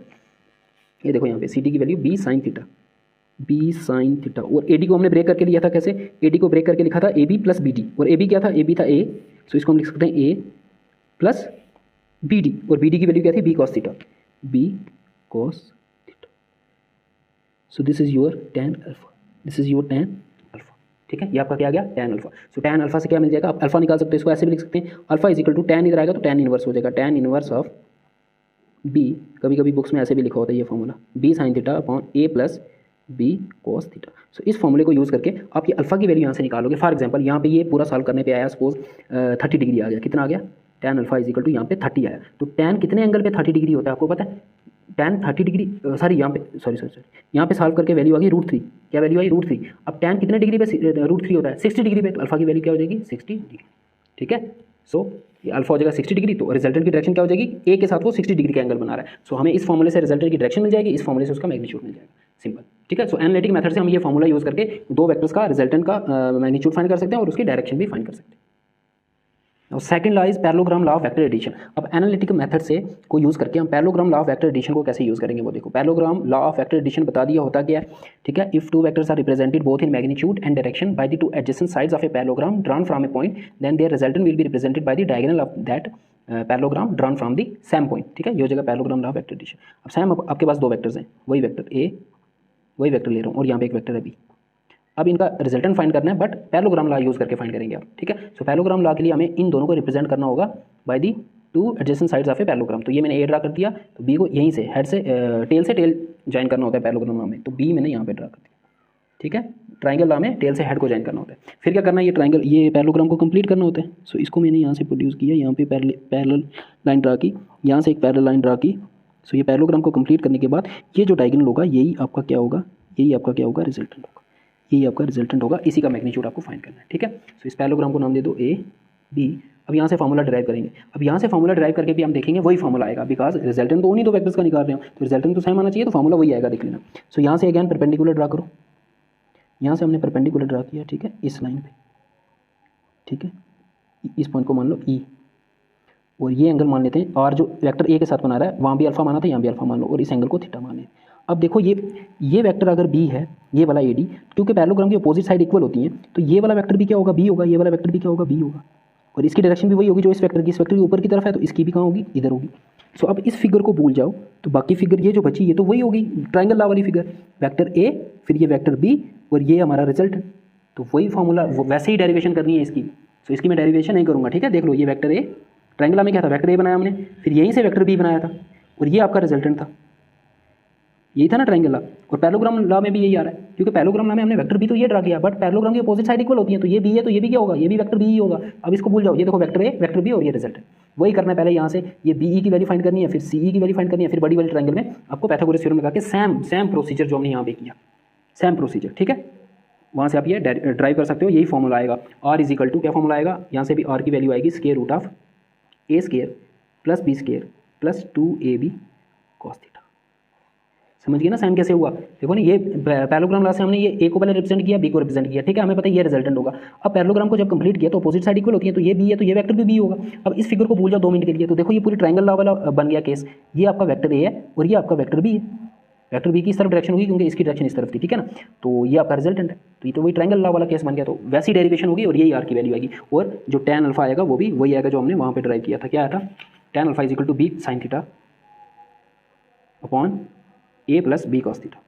ये देखो यहाँ पे CD की वैल्यू B sin थीटा, और AD को हमने ब्रेक करके लिया था कैसे, AD को ब्रेक करके लिखा था AB प्लस BD, और AB क्या था, AB था A, सो इसको हम लिख सकते हैं A प्लस BD, और BD की वैल्यू क्या थी B cos theta, so this is your tan alpha, ठीक है, ये आपका क्या आ गया tan अल्फा। सो tan अल्फा से क्या मिल जाएगा, आप अल्फा निकाल सकते हो, इसको ऐसे भी लिख सकते हैं, alpha is equal to tan इधर आएगा तो tan इनवर्स हो जाएगा, tan इनवर्स ऑफ B, कभी कभी बुक्स में ऐसे भी लिखा होता है ये formula, B sin theta upon A plus B cos theta. सो इस फॉर्मूले को यूज़ करके आप ये अल्फा की वैल्यू यहाँ से निकालोगे। फॉर एग्जांपल यहाँ पे ये पूरा सॉल्व करने पे आया, सपोज 30 डिग्री आ गया, कितना आ गया tan alpha is equal to यहाँ पे 30 आया। तो tan कितने एंगल पे 30 डिग्री होता है आपको पता है? tan 30 डिग्री सॉरी यहाँ पे सॉरी यहाँ पे सॉल्व करके वैल्यू आ गई √3। क्या वैल्यू आई? √3। अब tan कितने डिग्री पे √3 होता है? 60 डिग्री पे। तो अल्फा की वैल्यू क्या हो जाएगी? 60 डिग्री। ठीक है, सो ये अल्फा हो जाएगा 60 डिग्री। तो रिजल्टेंट की डायरेक्शन क्या हो जाएगी? ए के साथ वो 60 डिग्री का एंगल बना रहा है। सो हमें इस फॉर्मूले से रिजल्टेंट की डायरेक्शन मिल जाएगी, इस फॉर्मूले से उसका मैग्नीट्यूड मिल जाएगा। सिंपल। ठीक है, सो एनालिटिक मेथड से हम ये फॉर्मूला यूज करके दो वेक्टर्स का रिजल्टेंट का मैग्नीट्यूड फाइंड कर सकते हैं और उसकी डायरेक्शन भी फाइंड कर सकते हैं। और second law is parallelogram law of vector addition. अब एनालिटिक मेथड से को यूज़ करके हम parallelogram law of vector addition को कैसे यूज़ करेंगे वो देखो। Parallelogram law of vector addition बता दिया होता क्या है। ठीक है, if two vectors are represented both in magnitude and direction by the two adjacent sides of a parallelogram drawn from a point, then their resultant will be represented by the diagonal of that parallelogram drawn from the same point. ठीक है, ये हो जाएगा parallelogram law of vector addition. अब same आपके पास दो vectors हैं, वही वेक्टर ए, वही वेक्टर ले रहा हूँ और यहाँ पे एक वेक्टर है बी। अब इनका रिजल्टेंट फाइंड करना है, बट पैरेललोग्राम लॉ यूज़ करके फाइंड करेंगे आप। ठीक है, सो पैरेललोग्राम लॉ के लिए हमें इन दोनों को रिप्रेजेंट करना होगा by the to adjacent sides of a parallelogram. तो ये मैंने ए ड्रा कर दिया, तो बी को यहीं से हेड से टेल ज्वाइन करना होता है पैरेललोग्राम लॉ में, तो बी मैंने यहाँ पे ड्रा कर दिया। ठीक है, ट्राइंगल लॉ में टेल से हेड को ज्वाइन करना होता है। फिर क्या करना है, ये ट्राइंगल ये पैरेललोग्राम को कंप्लीट करना होता है। सो इसको मैंने यहाँ से प्रोड्यूस किया, यहाँ पे पैरेलल लाइन ड्रा की, यहाँ से एक पैरेलल लाइन ड्रा की। सो ये पैरेललोग्राम को कंप्लीट करने के बाद ये जो डायगोनल होगा यही आपका क्या होगा, यही आपका क्या होगा, रिजल्टेंट होगा। यही आपका रिजल्टेंट होगा, इसी का मैग्नीट्यूड आपको फाइंड करना है। ठीक है, सो इस पैरेललोग्राम को नाम दे दो ए बी। अब यहाँ से फार्मूला ड्राइव करेंगे। अब यहाँ से फार्मूला ड्राइव करके भी हम देखेंगे वही फार्मूला आएगा, बिकॉज रिजल्टेंट तो उन्हीं दो वेक्टर्स का निकाल रहे हो, तो रिजल्टेंट तो सेम आना चाहिए, तो फार्मूला वही आएगा, देख लेना। सो यहाँ से अगेन परपेंडिकुलर ड्रा करो, यहाँ से हमने परपेंडिकुलर ड्रा किया। ठीक है, इस लाइन पे। ठीक है, इस पॉइंट को मान लो ई, और ये एंगल मान लेते हैं, और जो वेक्टर ए के साथ बना रहा है वहाँ भी अल्फा माना था, यहाँ भी अल्फा मान लो, और इस एंगल को थीटा मान लें। अब देखो ये वेक्टर अगर बी है, ये वाला ए डी, क्योंकि पैरेललोग्राम की अपोजिट साइड इक्वल होती हैं, तो ये वाला वेक्टर भी क्या होगा, बी होगा, ये वाला वेक्टर भी क्या होगा, बी होगा, और इसकी डायरेक्शन भी वही होगी जो इस वेक्टर की ऊपर की तरफ है, तो इसकी भी कहाँ होगी, इधर होगी। सो अब इस फिगर को भूल जाओ, तो बाकी फिगर ये जो बची ये तो वही होगी, ट्राइंगल लॉ वाली फिगर, वेक्टर ए फिर ये वेक्टर बी और ये हमारा रिजल्ट। तो वही फॉर्मूला वैसे ही डेरिवेशन करनी है इसकी। सो इसकी मैं डेरिवेशन नहीं करूँगा। ठीक है, देख लो, ये वेक्टर ए, ट्राइंगल में क्या था, वेक्टर ए बनाया हमने, फिर यहीं से वेक्टर बी बनाया था, और ये आपका रिजल्टेंट था, यही था ना ट्राइंगल लॉ। और पैरेललोग्राम लॉ में भी यही आ रहा है, क्योंकि पैरेललोग्राम लॉ में हमने वेक्टर बी तो ये ड्रा किया, बट पैरेललोग्राम की अपोजिट साइड इक्वल होती है, तो ये बी है तो ये भी क्या होगा, ये भी वेक्टर बी ही होगा। अब इसको भूल जाओ, ये देखो वेक्टर ए, वेक्टर बी और ये रिजल्ट है। वही करना है, पहले यहाँ से ये बी ई की वैल्यू फाइंड करनी है, फिर सी ई की वैल्यू फाइंड करनी है, फिर बड़ी वाली ट्राइंगल में आपको पैथागोरस थ्योरम लगा के सेम प्रोसीजर जो हमने यहाँ पे किया, सेम प्रोसीजर। ठीक है, वहाँ से आप ये ड्राइव कर सकते हो, यही फॉर्मूला आएगा। आर इज इक्वल टू क्या फॉर्मूला आएगा, यहाँ से भी आर की वैल्यू आएगी square root of A square plus B square plus 2ab cos theta. समझ गए ना सेम कैसे हुआ। देखो ना, ये पैरेललोग्राम लॉ से हमने ये ए को पहले रिप्रेजेंट किया, बी को रिप्रेजेंट किया। ठीक है, हमें पता है ये रिजल्टेंट होगा। अब पैरेललोग्राम को जब कंप्लीट किया तो अपोजिट साइड इक्वल होती है, तो ये बी है तो ये वेक्टर भी बी होगा। अब इस फिगर को भूल जाओ 2 मिनट के लिए, तो देखो ये पूरी ट्राइंगल लॉ वाला बन गया केस। ये आपका वेक्टर ए है और ये आपका वेक्टर बी है। वेक्टर बी की इस तरफ डायरेक्शन होगी क्योंकि इसकी डायरेक्शन इस तरफ थी। ठीक है ना, तो ये आपका रिजल्टेंट है। तो ये तो वही ट्राइंगल लॉ वाला केस बन गया, तो वैसी डेरिवेशन होगी और यही आर की वैल्यू आएगी। और जो tan अल्फा आएगा वो भी वही आएगा जो हमने वहाँ पे ड्राइव किया था। क्या आया था, tan alpha is equal to B sine theta upon A plus B cos theta.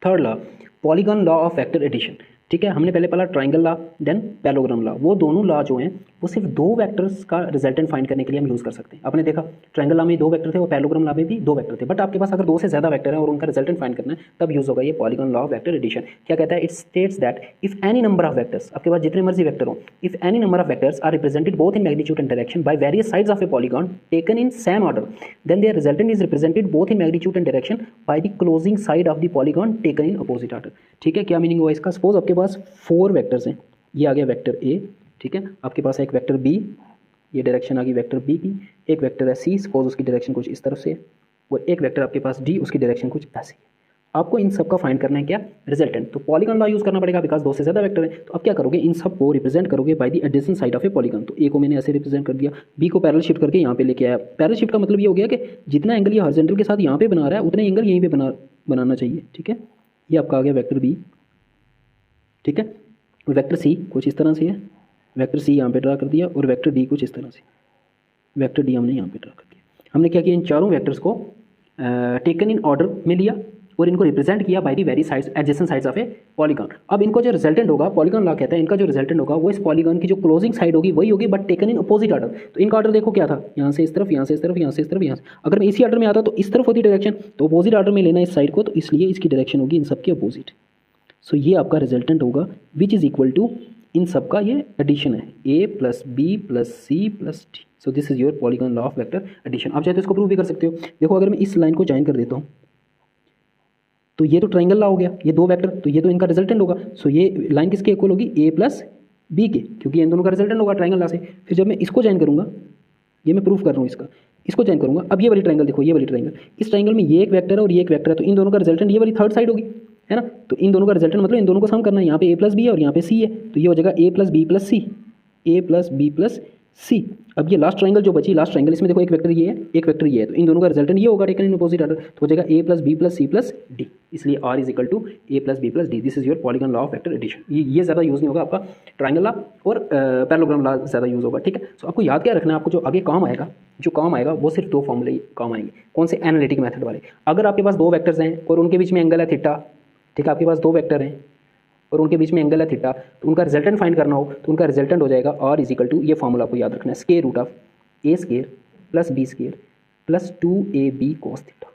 Third law, polygon law of vector addition. ठीक है, हमने पहले पढ़ा triangle law then parallelogram law. वो दोनों लॉ जो हैं वो सिर्फ दो वेक्टर्स का रिजल्टेंट फाइंड करने के लिए हम यूज़ कर सकते हैं। आपने देखा ट्राइंगल लॉ में 2 वेक्टर थे और पैरेललोग्राम लॉ में भी 2 वेक्टर थे, बट आपके पास अगर 2 से ज़्यादा वेक्टर है और उनका रिजल्टेंट फाइंड करना है तब यूज़ होगा ये polygon law of vector addition. क्या कहता है, it states that if any number of vectors, आपके पास जितने मर्जी वेक्टर हो, if any number of vectors are represented both in magnitude and direction by various sides of a polygon taken in same order, then their resultant is represented both in magnitude and direction by the closing side of the polygon taken in opposite order. ठीक है, क्या meaning हुआ इसका, suppose आपके पास 4 vectors हैं, ये आ गया vector A. ठीक है, आपके पास एक वेक्टर बी, ये डायरेक्शन आ गई वेक्टर बी की, एक वेक्टर है सी, सपोज उसकी डायरेक्शन कुछ इस तरफ से है, और एक वेक्टर आपके पास डी, उसकी डायरेक्शन कुछ ऐसी है। आपको इन सब का फाइंड करना है क्या, रिजल्टेंट। तो पॉलीगॉन लॉ यूज़ करना पड़ेगा बिकॉज 2 से ज़्यादा वेक्टर है। तो अब क्या करोगे, इन सब को रिप्रेजेंट करोगे by the adjacent side of a polygon. तो ए को मैंने ऐसे रिप्रेजेंट कर दिया, बी को पैरेलल शिफ्ट करके यहाँ पे लेके आया। पैरेलल शिफ्ट का मतलब ये हो गया कि जितना एंगल ये हॉरिजॉन्टल के साथ यहाँ पे बना रहा है उतने एंगल यहीं पे बनाना चाहिए। ठीक है, ये आपका आ गया वेक्टर बी। ठीक है, वेक्टर सी कुछ इस तरह से है, वेक्टर सी यहाँ पे ड्रा कर दिया, और वेक्टर डी कुछ इस तरह से, वेक्टर डी हमने यहाँ पे ड्रा कर दिया। हमने क्या किया, इन चारों वेक्टर्स को टेकन इन ऑर्डर में लिया और इनको रिप्रेजेंट किया by the very sides adjacent sides of a polygon. अब इनको जो रिजल्टेंट होगा, पॉलीगॉन लॉ कहता है इनका जो रिजल्टेंट होगा वो इस पॉलीगॉन की जो क्लोजिंग साइड होगी वही होगी, but taken in opposite order. तो इनका ऑर्डर देखो क्या था, यहाँ से इस तरफ, यहाँ से इस तरफ, यहाँ से इस तरफ, यहाँ से। अगर मैं इसी ऑर्डर में आता तो इस तरफ होती डायरेक्शन, तो अपोजिट ऑर्डर में लेना इस साइड को, तो इसलिए इसकी डायरेक्शन होगी इन सबकी अपोजिट। सो ये आपका रिजल्टेंट होगा विच इज़ इक्वल टू, इन सब का ये एडिशन है, a plus B plus C plus D. So this is your polygon law of vector addition. आप चाहे तो इसको प्रूव भी कर सकते हो। देखो अगर मैं इस लाइन को ज्वाइन कर देता हूँ तो ये तो ट्राइंगल लॉ हो गया, ये दो वेक्टर, तो ये तो इनका रिजल्टेंट होगा। सो ये लाइन किसके इक्वल होगी, a प्लस बी के, क्योंकि इन दोनों का रिजल्टेंट होगा ट्राइंगल लॉ से। फिर जब मैं इसको ज्वाइन करूँगा, ये मैं प्रूफ कर रहा हूँ इसका, इसको ज्वाइन करूँगा, अब ये वाली ट्राइंगल देखो, ये वाली ट्राइंगल, इस ट्राइंगल में ये एक वेक्टर है और ये एक वेक्टर है, तो इन दोनों का रिजल्टेंट ये वाली थर्ड साइड होगी, है ना। तो इन दोनों का रिजल्टेंट मतलब इन दोनों को सम करना है, यहाँ पे a प्लस बी है और यहाँ पे c है, तो ये हो जाएगा a plus B plus c, a plus B plus c. अब ये लास्ट ट्राइंगल जो बची, लास्ट ट्राइंगल, इसमें देखो एक वेक्टर ये है, एक वेक्टर ये है, तो इन दोनों का रिजल्टेंट ये होगा टेकन इन अपोजिट ऑर्डर, तो हो जाएगा a plus B plus C plus D. इसलिए r is equal to a plus B plus D. This is your polygon law of vector addition. ये ज़्यादा यूज़ नहीं होगा आपका, ट्राइंगल लॉ और पैरेललोग्राम लॉ ज़्यादा यूज़ होगा, ठीक है। सो आपको याद क्या रखना है, आपको जो आगे काम आएगा, जो काम आएगा वो सिर्फ दो फॉर्मूले काम आएंगे। कौन से, एनालिटिक मेथड वाले। अगर आपके पास दो वेक्टर्स हैं और उनके बीच में एंगल है थीटा, ठीक है, आपके पास दो वेक्टर हैं और उनके बीच में एंगल है थीटा, तो उनका रिजल्टेंट फाइंड करना हो तो उनका रिजल्टेंट हो जाएगा r इज इक्वल टू, ये फॉर्मूला आपको याद रखना है, square root of a square plus b square plus 2ab cos theta.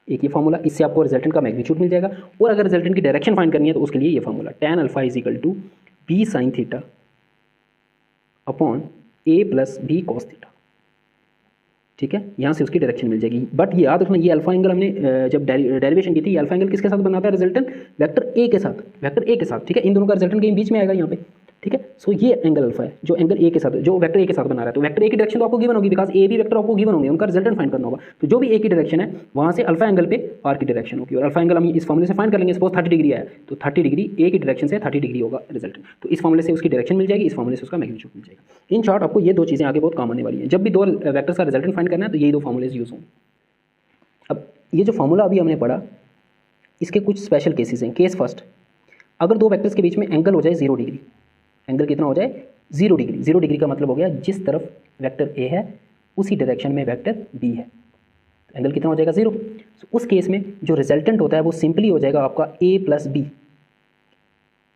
एक ये फॉर्मूला, इससे आपको रिजल्टेंट का मैग्नीट्यूड मिल जाएगा। और अगर रिजल्टेंट की डायरेक्शन फाइंड करनी है तो उसके लिए ये formula tan alpha is equal to b sine theta upon a plus b cos theta, ठीक है। यहाँ से उसकी डायरेक्शन मिल जाएगी। बट ये याद रखना, ये अल्फा एंगल हमने जब डेरिवेशन की थी, ये अल्फा एंगल किसके साथ बनाता है रिजल्टेंट, वेक्टर ए के साथ, वेक्टर ए के साथ, ठीक है। इन दोनों का रिजल्टेंट कहीं बीच में आएगा यहाँ पे, ठीक है। सो ये एंगल अल्फा है जो एंगल ए के साथ, जो वेक्टर ए के साथ बना रहा है, तो वेक्टर ए की डायरेक्शन तो आपको गिवन होगी, बिकॉज ए भी वेक्टर आपको गिवन होंगे, उनका रिजल्टेंट फाइंड करना होगा। तो जो भी ए की डायरेक्शन है वहाँ से अल्फा एंगल पे आर की डायरेक्शन होगी, और अल्फा एंगल हम इस फॉर्मूले से फाइंड कर लेंगे। सपोज 30 डिग्री है तो 30 डिग्री ए की डायरेक्शन से 30 डिग्री होगा रिजल्टेंट, तो इस फॉर्मूले से उसकी डायरेक्शन मिल जाएगी, इस फॉर्मूले से उसका मैग्नीट्यूड मिल जाएगा। इन शॉर्ट आपको ये दो चीज़ें आगे बहुत काम आने वाली हैं। जब भी दो वेक्टर्स का रिजल्टेंट फाइंड करना है तो यही दो फॉर्मूलेज यूज होंगे। अब ये जो फॉर्मूला अभी हमने पढ़ा, इसके कुछ स्पेशल केसेस हैं। केस फर्स्ट, अगर दो वेक्टर्स के बीच में एंगल हो जाए 0 डिग्री, एंगल कितना हो जाए 0 डिग्री। 0 डिग्री का मतलब हो गया जिस तरफ वेक्टर ए है उसी डायरेक्शन में वेक्टर बी है, तो एंगल कितना हो जाएगा 0। तो उस केस में जो रिजल्टेंट होता है वो सिंपली हो जाएगा आपका a plus B,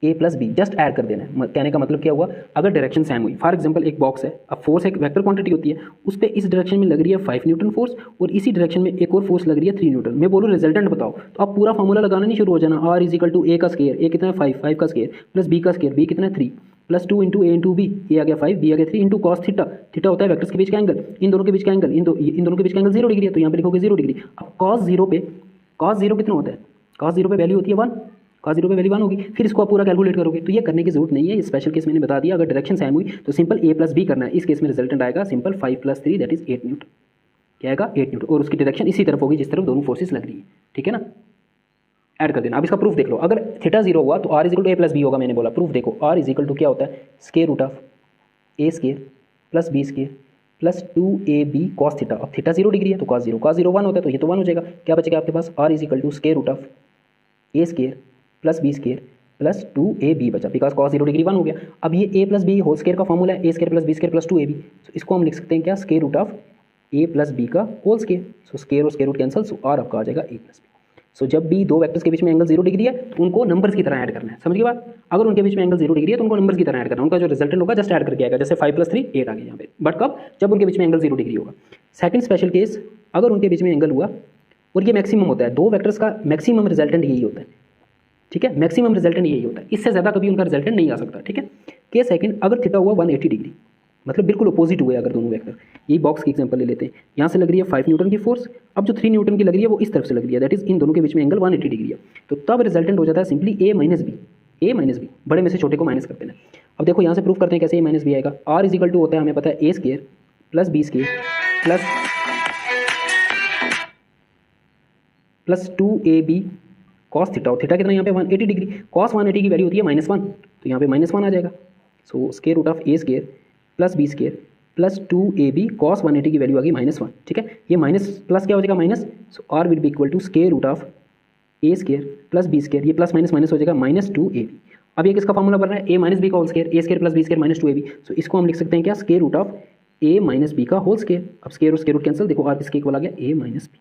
a plus B, just add कर देना है। कहने का मतलब क्या हुआ, अगर डायरेक्शन सेम हुई, फॉर एग्जांपल एक बॉक्स है, अब फोर्स एक वेक्टर क्वांटिटी होती है, उस पर इस डायरेक्शन में लग रही है 5 न्यूटन फोर्स और इसी डायरेक्शन में एक और फोर्स लग रही है 3 न्यूटन। मैं बोलूँ रिजल्टेंट बताओ, तो आप पूरा फॉर्मूला लगाना नहीं शुरू हो जाना, r is equal to a का स्क्वायर, a कितना है 5, 5 का स्क्वायर प्लस b का स्क्वायर, b कितना है 3 प्लस 2 into a into b, a आ गया 5, बी आ गया 3 इंटू कॉस थीटा, थीटा होता है वेक्टर्स के बीच का एंगल, इन दोनों के बीच का एंगल, इन दोनों के बीच का एंगल 0 डिग्री है, तो यहाँ पे लिखोगे 0 डिग्री। अब कॉस 0 पे, कॉस 0 कितना होता है, कॉस 0 पे वैल्यू होती है 1, कॉस 0 पे वैल्यू 1 होगी, फिर इसको आप पूरा कैलकुलेट करोगे। तो ये करने की जरूरत नहीं है, ये स्पेशल केस मैंने बता दिया। अगर डायरेक्शन सेम हुई तो सिंपल a प्लस बी करना है। इस केस में रिजल्टेंट आएगा simple 5 plus 3 that is 8 Newton, क्या आएगा 8 न्यूटन, और उसकी डायरेक्शन इसी तरफ होगी जिस तरफ दोनों फोर्सेस लग रही है, ठीक है ना। ऐड कर देना। अब इसका प्रूफ देख लो, अगर थीटा 0 हुआ तो r is equal to a plus B होगा। मैंने बोला प्रूफ देखो, r इज इक्वल टू क्या होता है, square root of a square plus b square plus 2ab cos theta. अब थीटा 0 डिग्री है तो कॉस 0 1 होता है, तो ये तो 1 हो जाएगा। क्या बचेगा आपके पास, r is equal to square root of a square plus b square plus 2ab बचा, बिकॉज कॉस 0 डिग्री 1 हो गया। अब ये a plus B whole square का फॉर्मूला है, a square plus b square plus 2ab, तो इसको हम लिख सकते हैं क्या, square root of a plus b का होल स्क्वायर। सो स्क्वायर और square root cancel, so r आपका आ जाएगा a प्लस बी। सो जब भी दो वेक्टर्स के बीच में एंगल 0 डिग्री है तो उनको नंबर्स की तरह ऐड करना है, समझ गए बात। अगर उनके बीच में एंगल 0 डिग्री है तो उनको नंबर्स की तरह ऐड करना है, उनका जो रिजल्टेंट होगा जस्ट ऐड करके आएगा, जैसे 5 प्लस 3 8 आ गया यहाँ पे। बट कब, जब उनके बीच में एंगल 0 डिग्री होगा। सेकंड स्पेशल केस, अगर उनके बीच में एंगल हुआ और ये मैक्सिमम होता है, दो वेक्टर्स का मैक्सिमम रिजल्टेंट यही होता है, ठीक है, मैक्सिमम रिजल्टेंट यही होता है, इससे ज़्यादा कभी उनका रिजल्टेंट नहीं आ सकता, ठीक है। केस सेकंड, अगर थीटा हुआ 180 डिग्री, मतलब बिल्कुल अपोजिट हुए अगर दोनों वेक्टर, यही बॉक्स की एग्जांपल ले लेते हैं, यहाँ से लग रही है 5 न्यूटन की फोर्स, अब जो 3 न्यूटन की लग रही है वो इस तरफ से लग रही है, दैट इज इन दोनों के बीच में एंगल 180 डिग्री है, तो तब रिजल्टेंट हो जाता है सिंपली a माइनस बी, बड़े में से छोटे को माइनस करते हैं। अब देखो यहाँ से प्रूफ करते हैं कैसे a माइनस बी आएगा। r इज इक्वल टू होता है, हमें पता है a square plus b square plus 2ab cos theta, और थीटा कितना यहाँ पे 180 डिग्री, कॉस 180 की वैल्यू होती है -1, तो यहाँ पे -1 आ जाएगा। So square root of a square plus b square plus 2ab cos 180 की वैल्यू आ गई -1, ठीक है। ये माइनस प्लस क्या हो जाएगा minus, so r will be equal to square root of a square plus b square, ये प्लस माइनस माइनस हो जाएगा -2ab। अब ये किसका फॉर्मूला बन रहा है, a माइनस बी का whole square, a square plus b square -2ab, so इसको हम लिख सकते हैं क्या, square root of a minus B का होल स्क्वायर। अब स्क्वायर और स्क्वायर रूट कैंसिल, देखो r किसके इक्वल आ गया, a माइनस बी।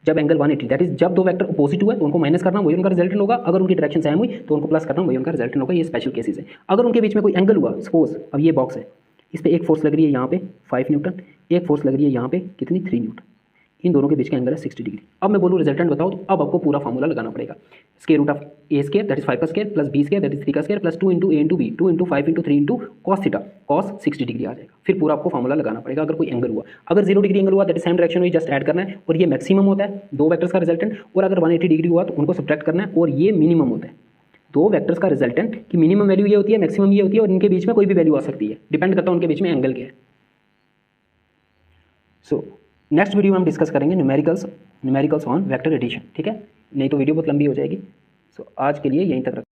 जब एंगल 180, दैट इज जब दो वेक्टर अपोजिट हुए तो उनको माइनस करना, वही उनका रिजल्टेंट होगा। अगर उनकी डायरेक्शन सेम हुई तो उनको प्लस करना, वही उनका रिजल्टेंट होगा। ये स्पेशल केसेस है। अगर उनके बीच में कोई एंगल हुआ, सपोज अब ये बॉक्स है, इस पर एक फोर्स लग रही है यहाँ पे 5 न्यूटन, एक फोर्स लग रही है यहाँ पे कितनी 3 न्यूटन, इन दोनों के बीच का एंगल है 60 डिग्री। अब मैं बोलूँ रिजल्टेंट बताओ, तो अब आपको पूरा फार्मूला लगाना पड़ेगा। Square root of A square that is 5 का square plus B square that is 3 का स्क्वायर प्लस 2 इंटू ए into B 2 into 5 into 3 into cos theta cos 60 degree आ जाएगा। फिर पूरा आपको फार्मूला लगाना पड़ेगा अगर कोई एंगल हुआ। अगर 0 डिग्री एंगल हुआ दैट इज सेम डायरेक्शन में जस्ट ऐड करना है, और ये मैक्सिमम होता है दो वेक्टर्स का रिजल्टेंट। और अगर 180 डिग्री हुआ तो उनको सब्ट्रैक्ट करना है, और ये मिनिमम होता है। दो वेक्टर्स का रिजल्टेंट की मिनिमम वैल्यू ये होती है, मैक्सिमम ये होती है, और इनके बीच में कोई भी वैल्यू आ सकती है, डिपेंड करता है उनके बीच में एंगल क्या है। सो नेक्स्ट वीडियो में हम डिस्कस करेंगे न्यूमेरिकल्स ऑन वेक्टर एडिशन, ठीक है। नहीं तो वीडियो बहुत लंबी हो जाएगी। सो आज के लिए यहीं तक रखते हैं।